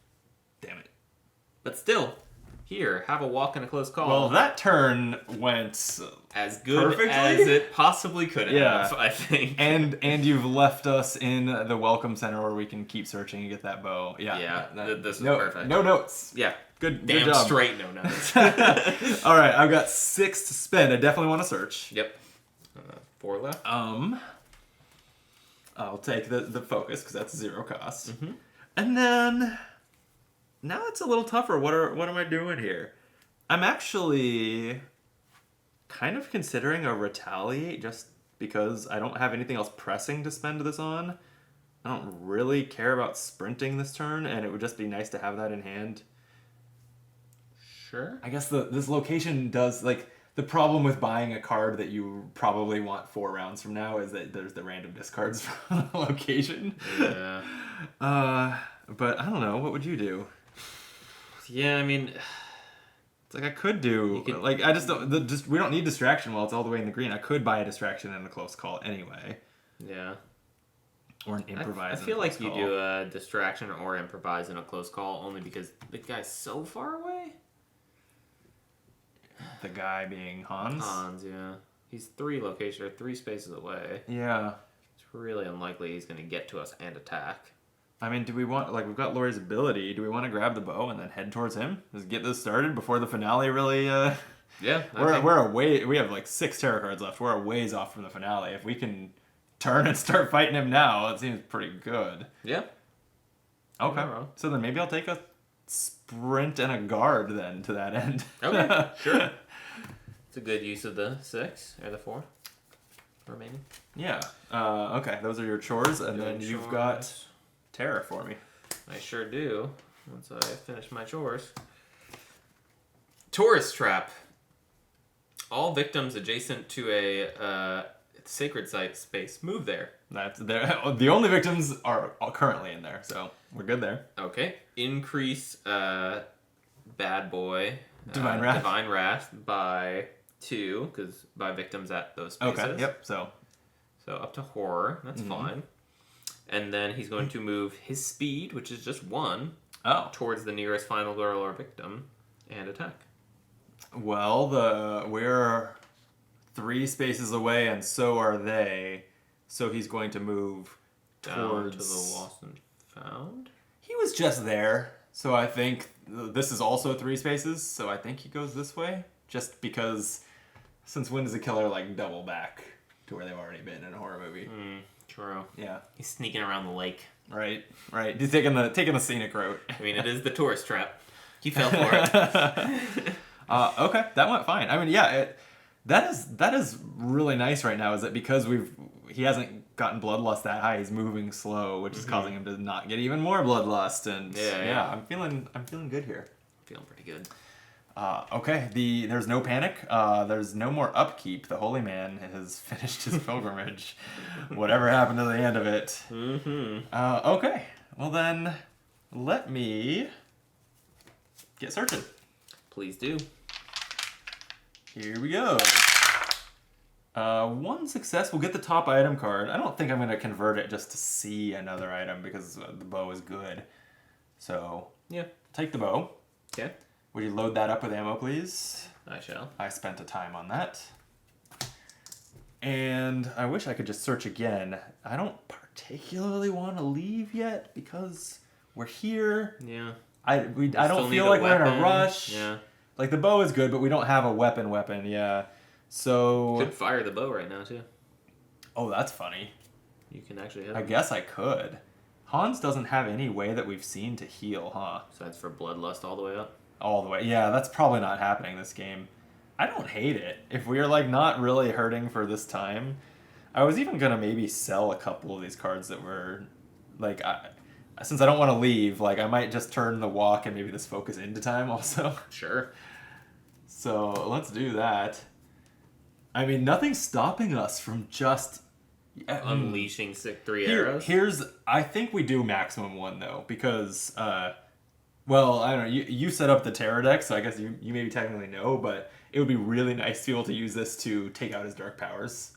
Damn it. But still, Here, have a walk and a close call. Well, that turn went as good perfectly as it possibly could have, I think. And you've left us in the welcome center where we can keep searching and get that bow. Yeah, this was perfect. No notes. Yeah. Good Damn job. straight no notes. All right, I've got 6 to spend. I definitely want to search. Yep. 4 left. I'll take the focus because that's 0 cost. Mm-hmm. And then now it's a little tougher. What am I doing here? I'm actually kind of considering a retaliate just because I don't have anything else pressing to spend this on. I don't really care about sprinting this turn, and it would just be nice to have that in hand. Sure. I guess this location does, like, the problem with buying a card that you probably want 4 rounds from now is that there's the random discards from the location. Yeah. But I don't know. What would you do? Yeah, I mean, It's like I could do, like, I just don't, we don't need distraction while it's all the way in the green. I could buy a distraction and a close call anyway. Yeah. Or an improvise. I feel like you do a distraction or improvise in a close call only because the guy's so far away. The guy being Hans? Hans, yeah. He's 3 spaces away. Yeah. It's really unlikely he's going to get to us and attack. I mean, do we want, like, we've got Lori's ability. Do we want to grab the bow and then head towards him? Just get this started before the finale really, Yeah. We're away, we have like 6 tarot cards left. We're a ways off from the finale. If we can turn and start fighting him now, it seems pretty good. Yeah. Okay. So then maybe I'll take a sprint and a guard then to that end. Okay, sure. It's a good use of the 6 or the 4 remaining. Yeah. Okay, those are your chores, and then you've got terror for me. I sure do. Once I finish my chores. Tourist trap. All victims adjacent to a sacred site space move there. That's there. The only victims are currently in there, so we're good there. Okay. Increase bad boy Divine Wrath by 2 because by victims at those spaces. Okay. Yep. So up to horror. That's fine. And then he's going to move his speed, which is just 1, towards the nearest final girl or victim, and attack. Well, we're 3 spaces away, and so are they. So he's going to move Down towards to the lost and found. He was just there, so I think this is also 3 spaces. So I think he goes this way, just because. Since when does a killer like double back to where they've already been in a horror movie? True. Yeah. He's sneaking around the lake. Right. He's taking the scenic route. I mean, it is the tourist trap. He fell for it. Okay, that went fine. I mean, yeah, that is really nice right now. Is that because he hasn't gotten bloodlust that high? He's moving slow, which is causing him to not get even more bloodlust. And yeah, I'm feeling good here. Feeling pretty good. Okay, there's no panic. There's no more upkeep. The holy man has finished his pilgrimage. Whatever happened to the end of it. Okay, well then, let me get searching. Please do. Here we go. 1 success. We'll get the top item card. I don't think I'm going to convert it just to see another item because the bow is good. So, yeah, take the bow. Okay. Would you load that up with ammo, please? I shall. I spent a time on that. And I wish I could just search again. I don't particularly want to leave yet because we're here. Yeah. I don't feel like we're in a rush. Yeah. Like the bow is good, but we don't have a weapon. Yeah. So. Could fire the bow right now too. Oh, that's funny. You can actually hit him. I guess I could. Hans doesn't have any way that we've seen to heal, huh? Besides for bloodlust all the way up. All the way. Yeah, that's probably not happening this game. I don't hate it. If we're like not really hurting for this time, I was even gonna maybe sell a couple of these cards that were like, since I don't want to leave, like I might just turn the walk and maybe this focus into time also. Sure. So let's do that. I mean, nothing's stopping us from just unleashing 3 arrows. I think we do maximum 1 though, because well, I don't know. You set up the terror deck, so I guess you maybe technically know, but it would be really nice to be able to use this to take out his dark powers.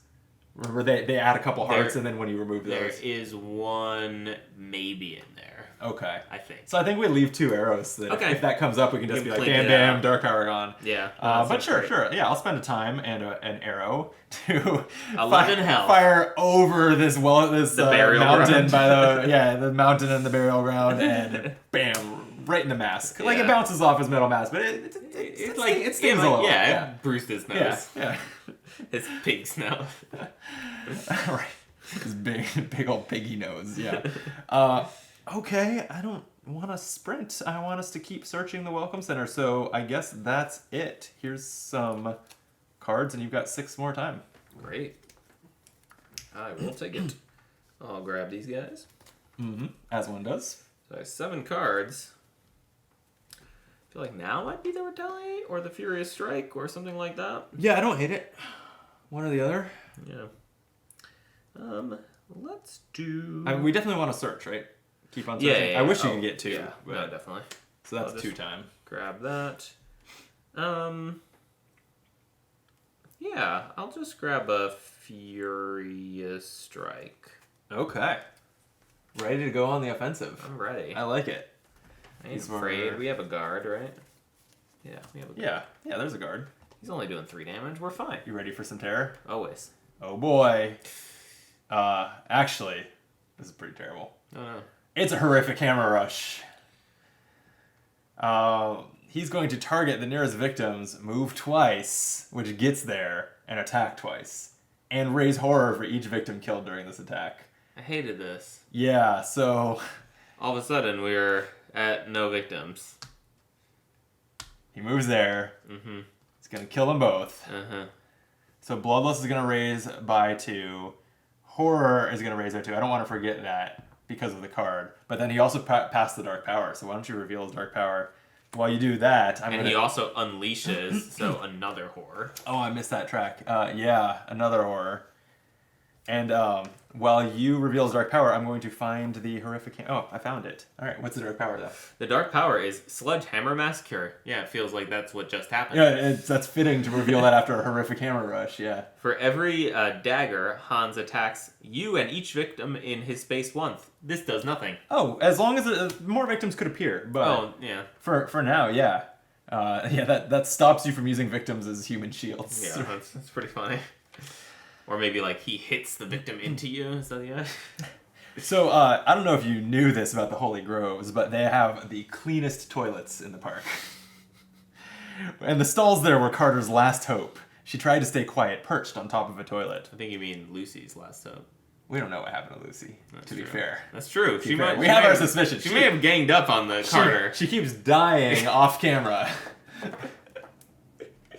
Remember, they add a couple hearts, and then when you remove There those... is one maybe in there. Okay. I think. So I think we leave 2 arrows. So that if that comes up, we can just be like, plink bam, it bam, out. dark power gone. Yeah. But sure. Yeah, I'll spend a time and an arrow to 11 health. fire over this burial mountain ground. the mountain and the burial ground, and bam, right in the mask. Like it bounces off his metal mask, but it stings a little. Yeah, it bruised his nose. Yeah. His pig's nose. Right. His big old piggy nose. Yeah. Okay, I don't want to sprint. I want us to keep searching the Welcome Center. So I guess that's it. Here's some cards, and you've got 6 more time. Great. I will take it. I'll grab these guys. Mm-hmm. As one does. So I have 7 cards. I feel like now might be the Retaliate or the Furious Strike or something like that. Yeah, I don't hate it. One or the other. Yeah. Let's do... I mean, we definitely want to search, right? Keep on searching. Yeah. I wish you could get 2. Yeah, but... no, definitely. So that's 2 time. Grab that. Yeah, I'll just grab a Furious Strike. Okay. Ready to go on the offensive. I'm ready. I like it. I ain't afraid. We have a guard, right? Yeah, we have a guard. Yeah, there's a guard. He's only doing 3 damage. We're fine. You ready for some terror? Always. Oh boy. Actually, this is pretty terrible. Oh no. It's a horrific hammer rush. He's going to target the nearest victims, move twice, which gets there, and attack twice. And raise horror for each victim killed during this attack. I hated this. Yeah, so... All of a sudden, we're at no victims. He moves there. Mm-hmm. He's going to kill them both. Uh-huh. So Bloodlust is going to raise by 2. Horror is going to raise by 2. I don't want to forget that because of the card. But then he also passed the Dark Power. So why don't you reveal his Dark Power? While you do that, he also unleashes, so another horror. Oh, I missed that track. Yeah, another horror. And while you reveal his Dark Power, I'm going to find the horrific... Oh, I found it. All right, what's the Dark Power, though? The Dark Power is Sledgehammer Massacre. Yeah, it feels like that's what just happened. Yeah, that's fitting to reveal that after a horrific hammer rush, yeah. For every dagger, Hans attacks you and each victim in his space once. This does nothing. Oh, as long as more victims could appear. But oh, yeah. For now, yeah. That stops you from using victims as human shields. Yeah, that's pretty funny. Or maybe, like, he hits the victim into you. So, yeah. So, I don't know if you knew this about the Holy Groves, but they have the cleanest toilets in the park. And the stalls there were Carter's last hope. She tried to stay quiet, perched on top of a toilet. I think you mean Lucy's last hope. We don't know what happened to Lucy, to be fair. That's true. We have our suspicions. She may have ganged up on the Carter. She keeps dying off camera.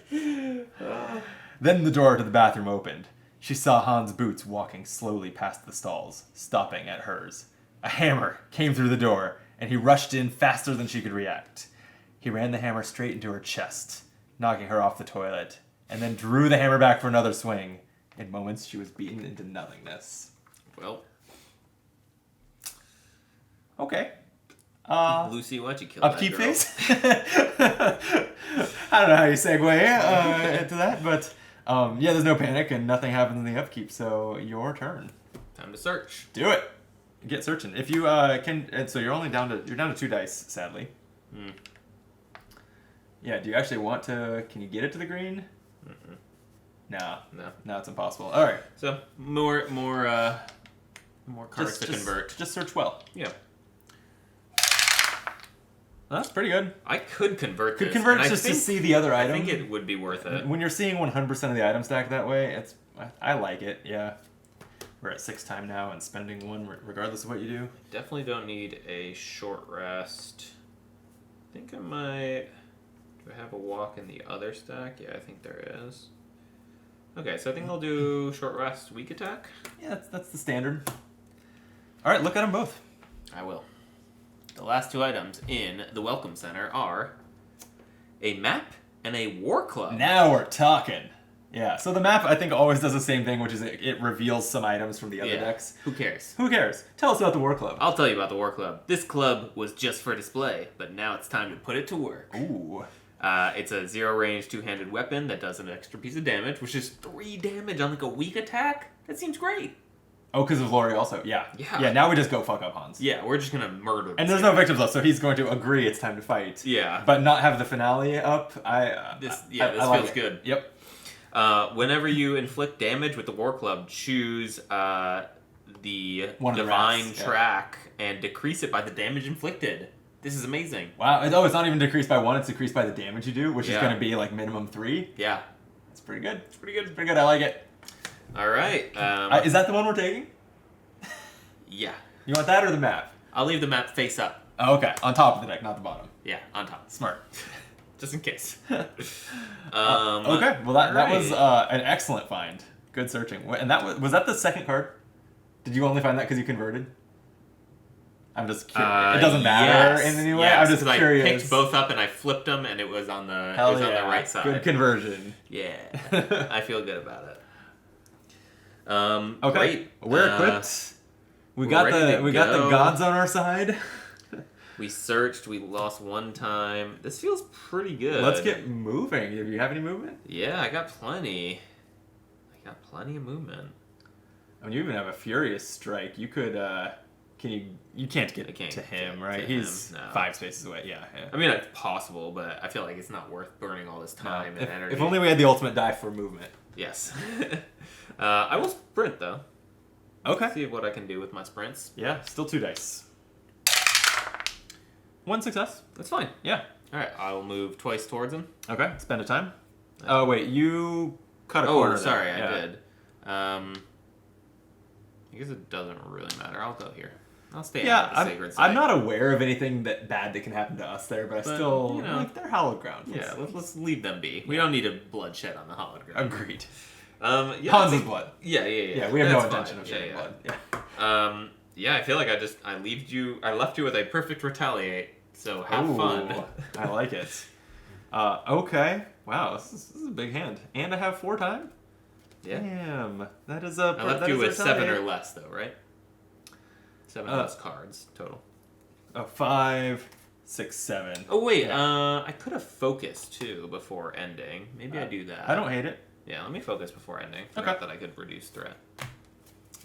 Then the door to the bathroom opened. She saw Hans' boots walking slowly past the stalls, stopping at hers. A hammer came through the door, and he rushed in faster than she could react. He ran the hammer straight into her chest, knocking her off the toilet, and then drew the hammer back for another swing. In moments, she was beaten into nothingness. Well. Okay. Lucy, why'd you kill that upkeep girl? phase? I don't know how you segue into that, but there's no panic and nothing happens in the upkeep, so your turn. Time to search. Do it. Get searching. If you can, and so you're down to 2 dice, sadly. Yeah. Do you actually want to? Can you get it to the green? Mm-mm. No, it's impossible. All right. So more cards to convert. Just search well. Yeah. That's pretty good. I could convert this. Convert just to see the other item. I think it would be worth it. When you're seeing 100% of the item stack that way, I like it, yeah. We're at 6 time now and spending 1 regardless of what you do. Definitely don't need a short rest. I think I might... Do I have a walk in the other stack? Yeah, I think there is. Okay, so I think I'll do short rest, weak attack. Yeah, that's the standard. All right, look at them both. I will. The last 2 items in the Welcome Center are a map and a war club. Now we're talking. Yeah, so the map, I think, always does the same thing, which is it reveals some items from the other decks. Who cares? Who cares? Tell us about the war club. I'll tell you about the war club. This club was just for display, but now it's time to put it to work. Ooh. It's a 0 range, 2-handed weapon that does an extra piece of damage, which is 3 damage on like a weak attack. That seems great. Oh, because of Lori also. Yeah. Yeah. Yeah, now we just go fuck up Hans. Yeah, we're just gonna murder. And there's no victims left, so he's going to agree it's time to fight. Yeah. But not have the finale up. This I feels like good. Yep. Whenever you inflict damage with the War Club, choose the One of the Divine rats, yeah. track and decrease it by the damage inflicted. This is amazing. Wow. It's not even decreased by 1, it's decreased by the damage you do, which is Yeah. going to be like minimum 3. Yeah. It's pretty good. It's pretty good. It's pretty good. I like it. All right. Is that the one we're taking? Yeah. You want that or the map? I'll leave the map face up. Oh, okay. On top of the deck, not the bottom. Yeah, on top. Smart. Just in case. Okay. Well, that was right. an excellent find. Good searching. And that was that the second card? Did you only find that because you converted? I'm just curious. It doesn't matter in any way. Yes, I'm just 'cause curious. I picked both up and I flipped them, and it was on the on the right side. Good conversion. Yeah, I feel good about it. Okay. Great. We're equipped. We we're got ready to the go. gods on our side. We searched. We lost 1 time. This feels pretty good. Let's get moving. Do you have any movement? Yeah, I got plenty. I got plenty of movement. I mean, you even have a furious strike. You could. You can't get I can't to him, get right? to He's him, no. 5 spaces away. Yeah. I mean, it's possible, but I feel like it's not worth burning all this time and energy. If only we had the ultimate die for movement. Yes. I will sprint though. Okay. See what I can do with my sprints. Yeah, still 2 dice. 1 success. That's fine. Yeah. All right, I'll move twice towards him. Okay. Spend a time. Oh wait, you cut a corner. Oh, sorry, there. I did. I guess it doesn't really matter. I'll go here. I'll stay Yeah, out of the sacred site. I'm not aware of anything bad that can happen to us there, but I still, like, they're hallowed ground. Yeah, let's leave them be. We don't need a bloodshed on the hallowed ground. Agreed. Yeah, Hans' blood. Yeah. Yeah, we have no That's intention fine. of shedding blood. Yeah. Yeah, I feel like I left you with a perfect retaliate. So have fun. I like it. Okay. Wow, this is a big hand. And I have 4 time? Yeah. Damn. That is a... I left you with 7 or less, though, right? 7 less cards total. 5, 6, 7. Oh wait, Yeah. I could have focused too before ending. Maybe I do that. I don't hate it. Yeah, let me focus before ending. Okay. Forgot that I could reduce threat.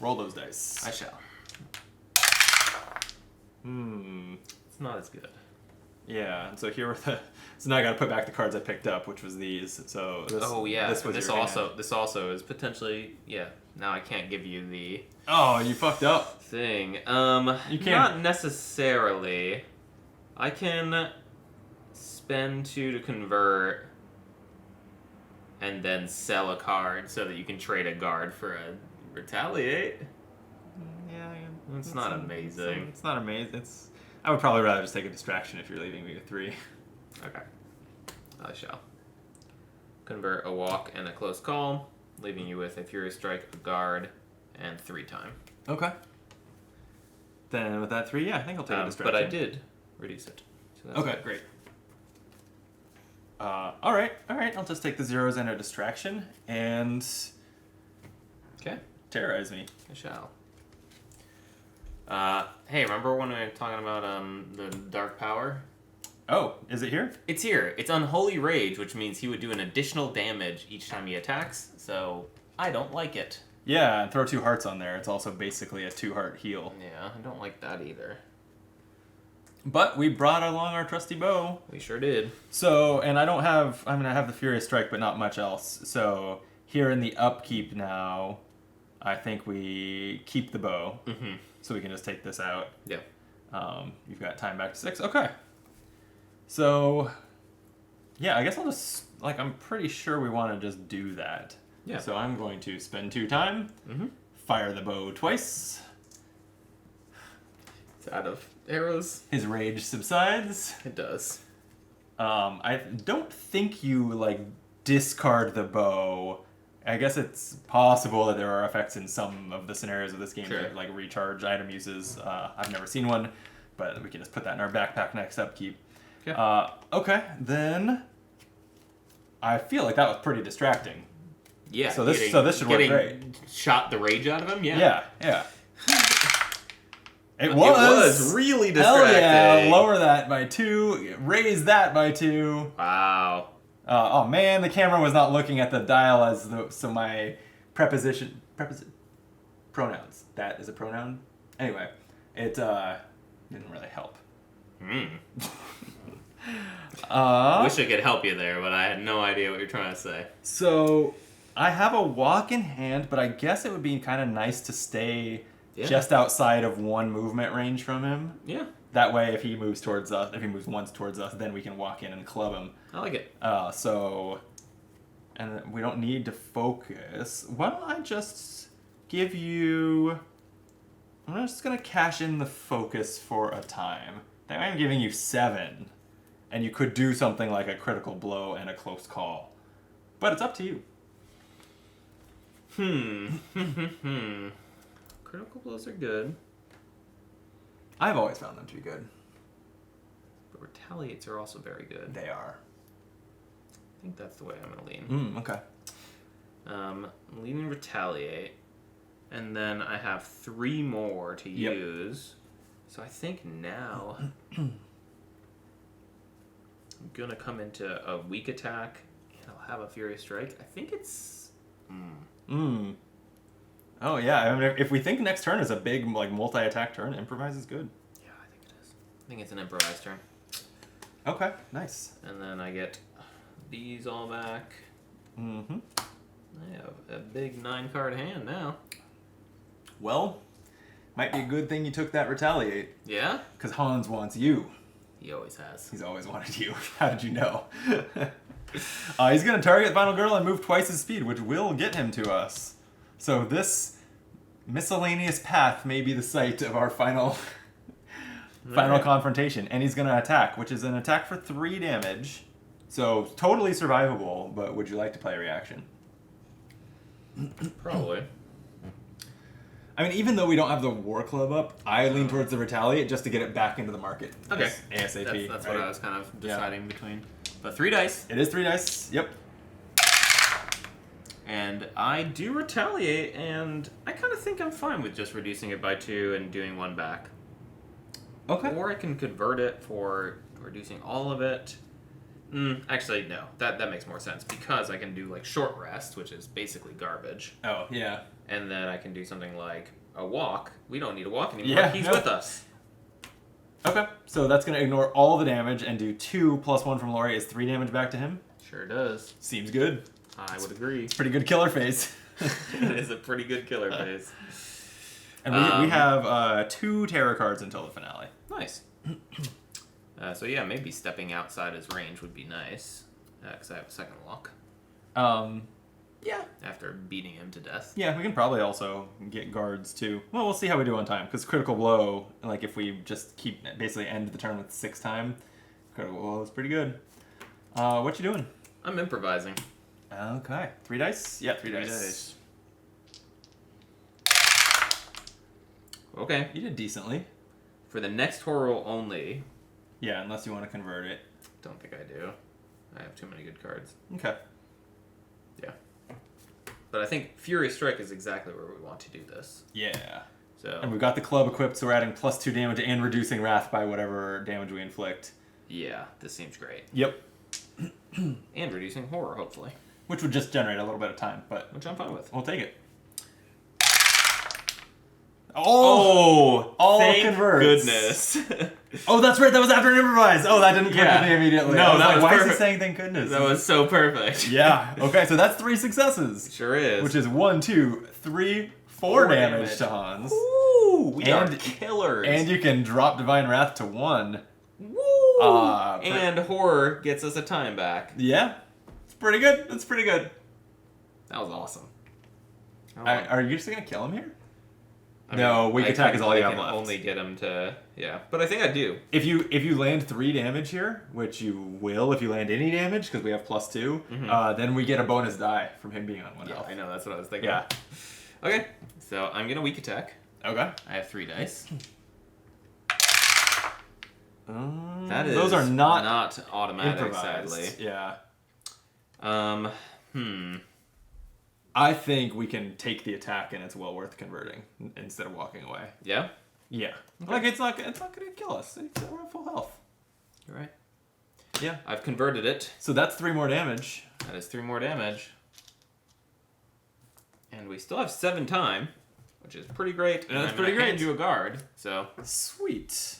Roll those dice. I shall. It's not as good. Yeah, and so here were the... So now I got to put back the cards I picked up, which was these. So this, this was your hand. This also is potentially Now I can't give you the Oh, you fucked up. thing. You can't. Not necessarily. I can spend 2 to convert, and then sell a card so that you can trade a guard for a retaliate. Yeah, It's not amazing. It's not amazing. I would probably rather just take a distraction if you're leaving me with 3. Okay. I shall. Convert a walk and a close call, leaving you with a Furious Strike, a guard, and 3 time. Okay. Then with that 3, yeah, I think I'll take a distraction. But I did reduce it. So that's Okay, good. great. All right. I'll just take the 0s and a distraction and Okay. terrorize me. I shall. Hey, remember when we were talking about the Dark Power? Oh, is it here? It's here. It's Unholy Rage, which means he would do an additional damage each time he attacks, so I don't like it. Yeah, and throw 2 hearts on there. It's also basically a 2-heart heal. Yeah, I don't like that either. But we brought along our trusty bow. We sure did. So, and I have the Furious Strike, but not much else. So, here in the upkeep now, I think we keep the bow. Mm-hmm. So we can just take this out. Yeah. You've got time back to 6. Okay. So, yeah, I guess I'll just, I'm pretty sure we want to just do that. Yeah. So I'm going to spend 2 time, fire the bow twice. It's out of arrows. His rage subsides. It does. I don't think you, discard the bow. I guess it's possible that there are effects in some of the scenarios of this game Sure. that recharge item uses. I've never seen one, but we can just put that in our backpack next upkeep. Okay. Okay, then I feel like that was pretty distracting. Yeah. So this should work great. Shot the rage out of him. Yeah. Yeah. It was really Hell distracting. yeah! Lower that by 2. Raise that by 2. Wow. Oh man, the camera was not looking at the dial so my pronouns. That is a pronoun. Anyway, it didn't really help. Wish I could help you there, but I had no idea what you're trying to say. So I have a walk in hand, but I guess it would be kind of nice to stay just outside of 1 movement range from him. Yeah. That way, if he moves towards us, if he moves once towards us, then we can walk in and club him. I like it. And we don't need to focus. Why don't I just give you... I'm just going to cash in the focus for a time. Then I'm giving you 7. And you could do something like a critical blow and a close call. But it's up to you. Critical blows are good. I've always found them to be good. But retaliates are also very good. They are. I think that's the way I'm going to lean. Okay. I'm leaning retaliate. And then I have 3 more to use. So I think now I'm going to come into a weak attack. And I'll have a Furious Strike. I think it's... Oh, yeah. I mean, if we think next turn is a big multi-attack turn, improvise is good. Yeah, I think it is. I think it's an improvised turn. Okay, nice. And then I get these all back. Mm-hmm. I have a big 9-card hand now. Well, might be a good thing you took that retaliate. Yeah? Because Hans wants you. He always has. He's always wanted you. How did you know? He's going to target Final Girl and move twice his speed, which will get him to us. So this miscellaneous path may be the site of our final confrontation. And he's going to attack, which is an attack for 3 damage. So totally survivable, but would you like to play a reaction? Probably. I mean, even though we don't have the War Club up, I lean towards the Retaliate just to get it back into the market. Okay. ASAP. That's what I was kind of deciding between. But 3 dice. It is 3 dice. Yep. And I do retaliate, and I kind of think I'm fine with just reducing it by 2 and doing 1 back. Okay. Or I can convert it for reducing all of it. Actually, no. That makes more sense, because I can do, like, short rest, which is basically garbage. Oh, yeah. And then I can do something like a walk. We don't need a walk anymore. Yeah, He's with us. Okay. So that's going to ignore all the damage and do 2 plus 1 from Lori is 3 damage back to him. Sure does. Seems good. I would agree. It's pretty good killer phase. It is a pretty good killer phase. And we have 2 terror cards until the finale. Nice. So yeah, maybe stepping outside his range would be nice. Because I have a second walk. Yeah. After beating him to death. Yeah, we can probably also get guards too. Well, we'll see how we do on time. Because critical blow, like if we just basically end the turn with 6 time, critical blow is pretty good. What you doing? I'm improvising. Okay. 3 dice? Yeah, 3 dice. Okay. You did decently. For the next horror only. Yeah, unless you want to convert it. Don't think I do. I have too many good cards. Okay. Yeah. But I think Furious Strike is exactly where we want to do this. Yeah. So. And we've got the club equipped, so we're adding plus 2 damage and reducing wrath by whatever damage we inflict. Yeah, this seems great. Yep. And reducing horror, hopefully. Which would just generate a little bit of time, but... Which I'm fine with. We'll take it. Oh! All thank converts. Goodness. Oh, that's right. That was after an improvise. Oh, that didn't click with me immediately. No, that was why perfect. is he saying thank goodness? That was so perfect. Yeah. Okay, so that's 3 successes. Sure is. Which is 1, 2, 3, 4 damage to Hans. Ooh, we are killers. And you can drop Divine Wrath to 1. Woo! And horror gets us a time back. Yeah. It's pretty good. That's pretty good. That was awesome. Are you just going to kill him here? I no, mean, weak attack is all you have left. I can only get him to... Yeah, but I think I do. If you land 3 damage here, which you will if you land any damage, because we have plus 2, then we get a bonus die from him being on 1 health. I know, that's what I was thinking. Yeah. Okay, so I'm going to weak attack. Okay. I have 3 dice. Those are not automatic, improvised. sadly. Yeah. I think we can take the attack and it's well worth converting instead of walking away. Yeah? Yeah. Okay. Like it's not gonna kill us. We're at full health. You're right. Yeah. I've converted it. So that's 3 more damage. That is 3 more damage. And we still have 7 time, which is pretty great. And That's I'm pretty gonna hand great. you a guard, so... Sweet.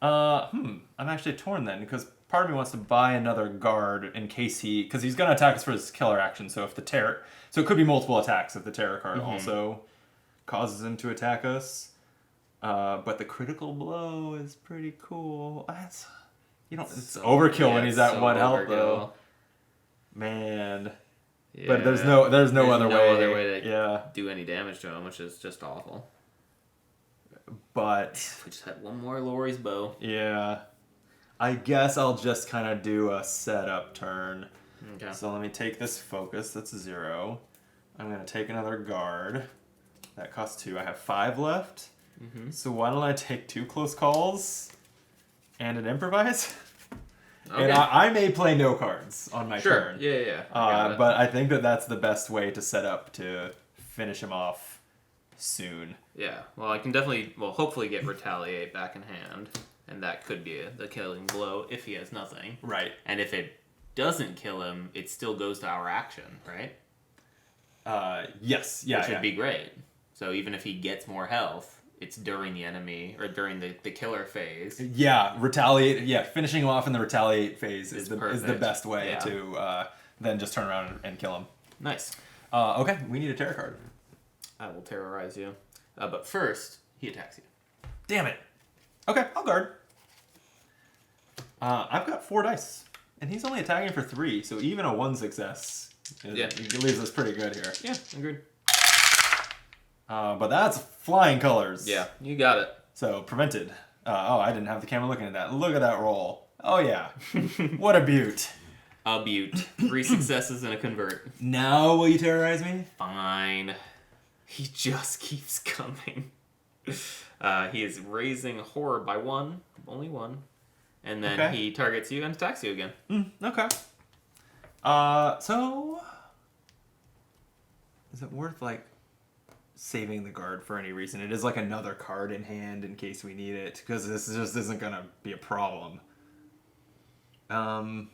I'm actually torn then, because part of me wants to buy another guard in case because he's gonna attack us for his killer action. So if the terror, so it could be multiple attacks if the terror card also causes him to attack us. But the critical blow is pretty cool. It's overkill when he's at so 1 health overkill. though. Man. Yeah. But there's no other way. To do any damage to him, which is just awful. But We just had one more Lori's bow. yeah, I guess I'll just kind of do a setup turn. Okay. So let me take this focus. That's 0. I'm gonna take another guard. That costs 2. I have 5 left. Mm-hmm. So why don't I take 2 close calls and an improvise? Okay. And I may play no cards on my Sure. turn. Yeah. But I think that's the best way to set up to finish him off soon. Yeah. Well, I can definitely, hopefully get Retaliate back in hand. And that could be the killing blow if he has nothing. Right. And if it doesn't kill him, it still goes to our action, right? Yes. Yeah. Which would be great. So even if he gets more health, it's during the enemy, or during the killer phase. Yeah, retaliate. Yeah, finishing him off in the retaliate phase is the perfect. best way Yeah. to then just turn around and kill him. Nice. Okay, we need a terror card. I will terrorize you. But first, he attacks you. Damn it. Okay, I'll guard. I've got 4 dice, and he's only attacking for 3, so even a 1 success leaves us pretty good here. Yeah, agreed. But that's flying colors. Yeah, you got it. So, prevented. I didn't have the camera looking at that. Look at that roll. Oh, yeah. What a beaut. A beaut. 3 successes and a convert. Now will you terrorize me? Fine. He just keeps coming. He is raising horror by 1. Only 1. And then he targets you and attacks you again. Okay. So... Is it worth, saving the guard for any reason? It is another card in hand in case we need it, because this just isn't gonna be a problem. Unless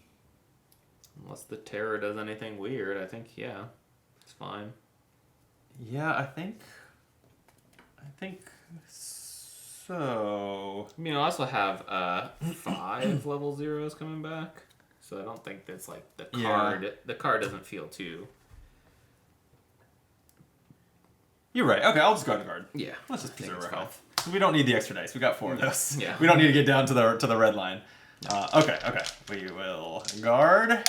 the terror does anything weird, I think, yeah. It's fine. Yeah, I think so. I mean, I also have 5 level 0s coming back, so I don't think that's the card. Yeah. The card doesn't feel too. You're right. Okay, I'll just go to guard. Yeah, Let's just preserve our fine. health. We don't need the extra dice. We got 4 of those. Yeah. We don't need to get down to the red line. Okay. We will guard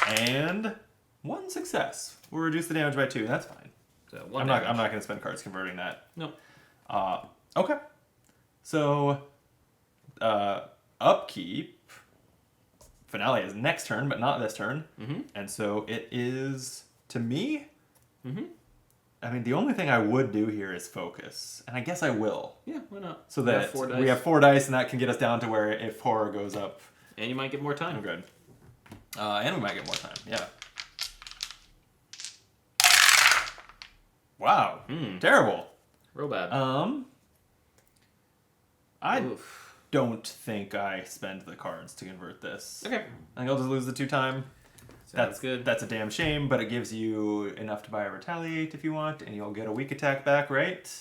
and 1 success. We'll reduce the damage by 2. That's fine. So I'm not going to spend cards converting that. Nope. Okay. So, upkeep. Finale is next turn, but not this turn. Mm-hmm. And so it is to me. Mm-hmm. I mean, the only thing I would do here is focus, and I guess I will. Yeah, why not? So that we have 4 dice, and that can get us down to where if horror goes up, and you might get more time. I'm good. And we might get more time. Yeah. Wow. Terrible. Real bad. I don't think I spend the cards to convert this. Okay. I think I'll just lose the 2 time. That's good. That's a damn shame, but it gives you enough to buy a retaliate if you want, and you'll get a weak attack back, right?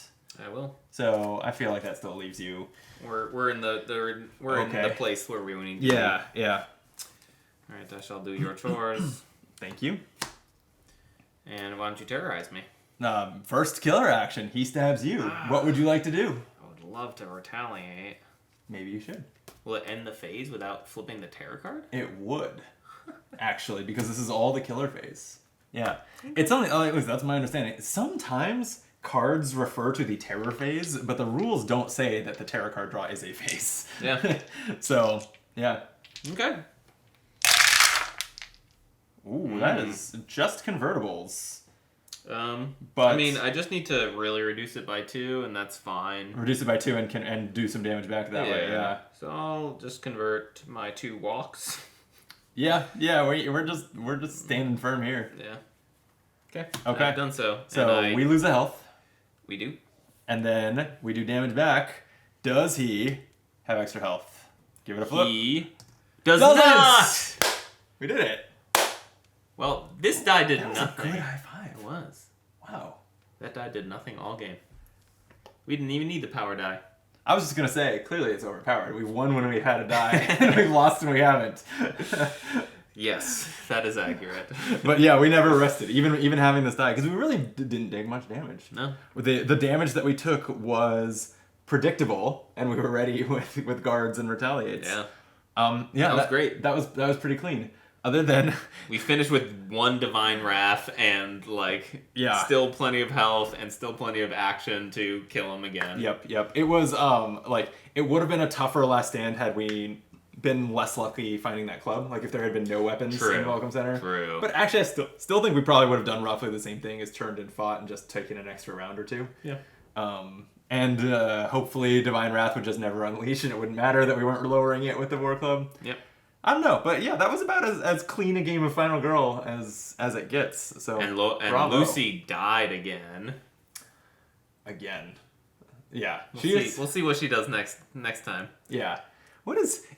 I will. So I feel like that still leaves you. We're in the in the place where we need to Yeah. be. All right, I shall do your chores. Thank you. And why don't you terrorize me? First killer action. He stabs you. What would you like to do? I would love to retaliate. Maybe you should. Will it end the phase without flipping the terror card? It would, actually, because this is all the killer phase. Yeah. It's only, at least that's my understanding. Sometimes cards refer to the terror phase, but the rules don't say that the terror card draw is a phase. Yeah. So, yeah. Okay. Ooh, that is just convertibles. But I mean, I just need to really reduce it by 2, and that's fine. Reduce it by 2 and do some damage back that way. Yeah. So I'll just convert my 2 walks. Yeah. We're just standing firm here. Yeah. Okay. Okay. I've done so. So we lose a health. We do. And then we do damage back. Does he have extra health? Give it a flip. He does Doesn't! not! We did it. Well, this die did That was nothing. a good high five. It was. Wow. That die did nothing all game. We didn't even need the power die. I was just going to say, clearly it's overpowered. We've won when we had a die, and we've lost when we haven't. Yes, that is accurate. But yeah, we never rested, even having this die, because we really didn't take much damage. No. The damage that we took was predictable, and we were ready with guards and retaliates. Yeah. Yeah, that was great. That was pretty clean. Other than we finished with 1 Divine Wrath and still plenty of health and still plenty of action to kill him again. Yep. It was it would have been a tougher last stand had we been less lucky finding that club. Like if there had been no weapons in the Welcome Center. True. But actually, I still think we probably would have done roughly the same thing as turned and fought and just taken an extra round or two. Yeah. And hopefully Divine Wrath would just never unleash, and it wouldn't matter that we weren't lowering it with the War Club. Yep. I don't know, but yeah, that was about as clean a game of Final Girl as it gets. So and bravo. Lucy died again. Again. Yeah. We'll see what she does next time. Yeah.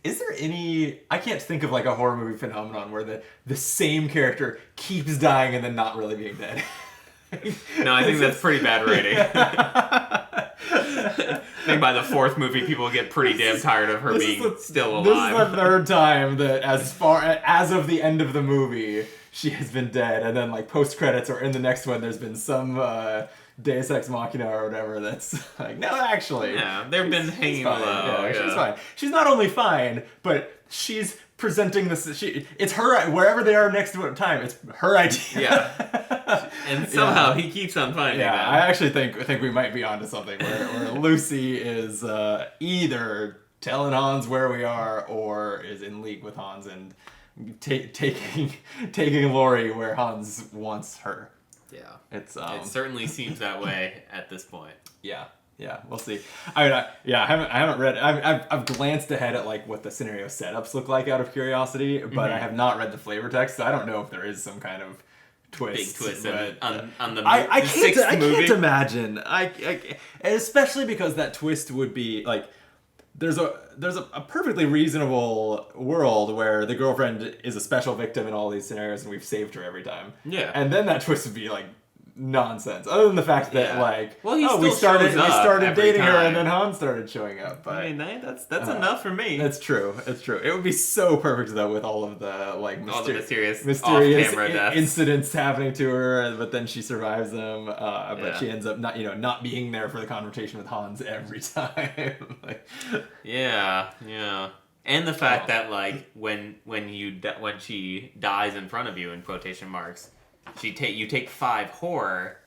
Is there any, I can't think of like a horror movie phenomenon where the same character keeps dying and then not really being dead. No, I think that's pretty bad rating. I think by the 4th movie, people get pretty damn tired of her being still alive. This is the 3rd time that as of the end of the movie, she has been dead. And then like post credits or in the next one, there's been some Deus Ex Machina or whatever that's like, no, actually. Yeah, they've been hanging low. Yeah, she's fine. She's not only fine, but she's presenting this. It's her, wherever they are next time, it's her idea. Yeah. And somehow he keeps on finding that. I actually think we might be onto something where Lucy is either telling Hans where we are or is in league with Hans and taking Lori where Hans wants her. Yeah. It certainly seems that way at this point. Yeah, we'll see. I haven't read. I've glanced ahead at like what the scenario setups look like out of curiosity, but I have not read the flavor text. So I don't know if there is some kind of twist. Big twist on the I movie. can't imagine. I especially because that twist would be like there's a perfectly reasonable world where the girlfriend is a special victim in all these scenarios and we've saved her every time. Yeah. And then that twist would be like nonsense. Other than the fact that we started dating her and then Hans started showing up. But I mean, that's enough for me. That's true. It's true. It would be so perfect though with all of the mysterious off-camera deaths. Incidents happening to her, but then she survives them. But she ends up not being there for the confrontation with Hans every time. Yeah. And the fact that when she dies in front of you in quotation marks, you take 5 horror,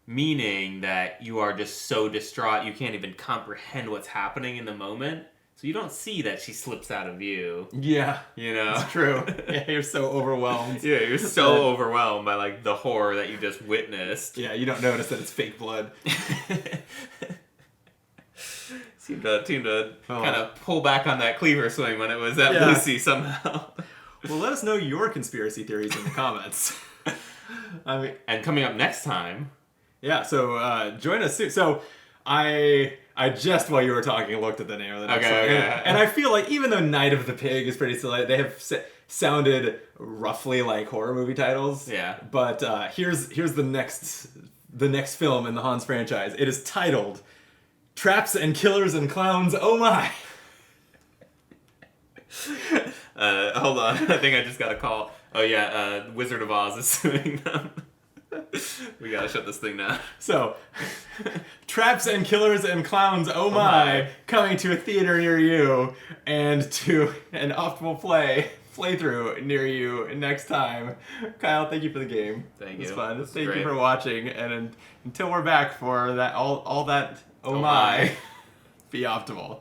meaning that you are just so distraught you can't even comprehend what's happening in the moment. So you don't see that she slips out of view. Yeah. It's true. Yeah, you're so overwhelmed. Yeah, you're so overwhelmed by the horror that you just witnessed. Yeah, you don't notice that it's fake blood. Seemed to kind of pull back on that cleaver swing when it was at Lucy somehow. Well, let us know your conspiracy theories in the comments. And coming up next time. Yeah, so join us soon. So I just, while you were talking, looked at the name of the next one. And I feel like even though Night of the Pig is pretty silly, they have sounded roughly like horror movie titles. Yeah. But here's the next film in the Hans franchise. It is titled Traps and Killers and Clowns, Oh My! Hold on. I think I just got a call. Oh yeah, Wizard of Oz is suing them. We gotta shut this thing down. So, Traps and Killers and Clowns, Oh My! Coming to a theater near you and to an optimal playthrough near you next time. Kyle, thank you for the game. Thank you. It was fun. Thank you for watching, and until we're back for that all that Oh My, be optimal.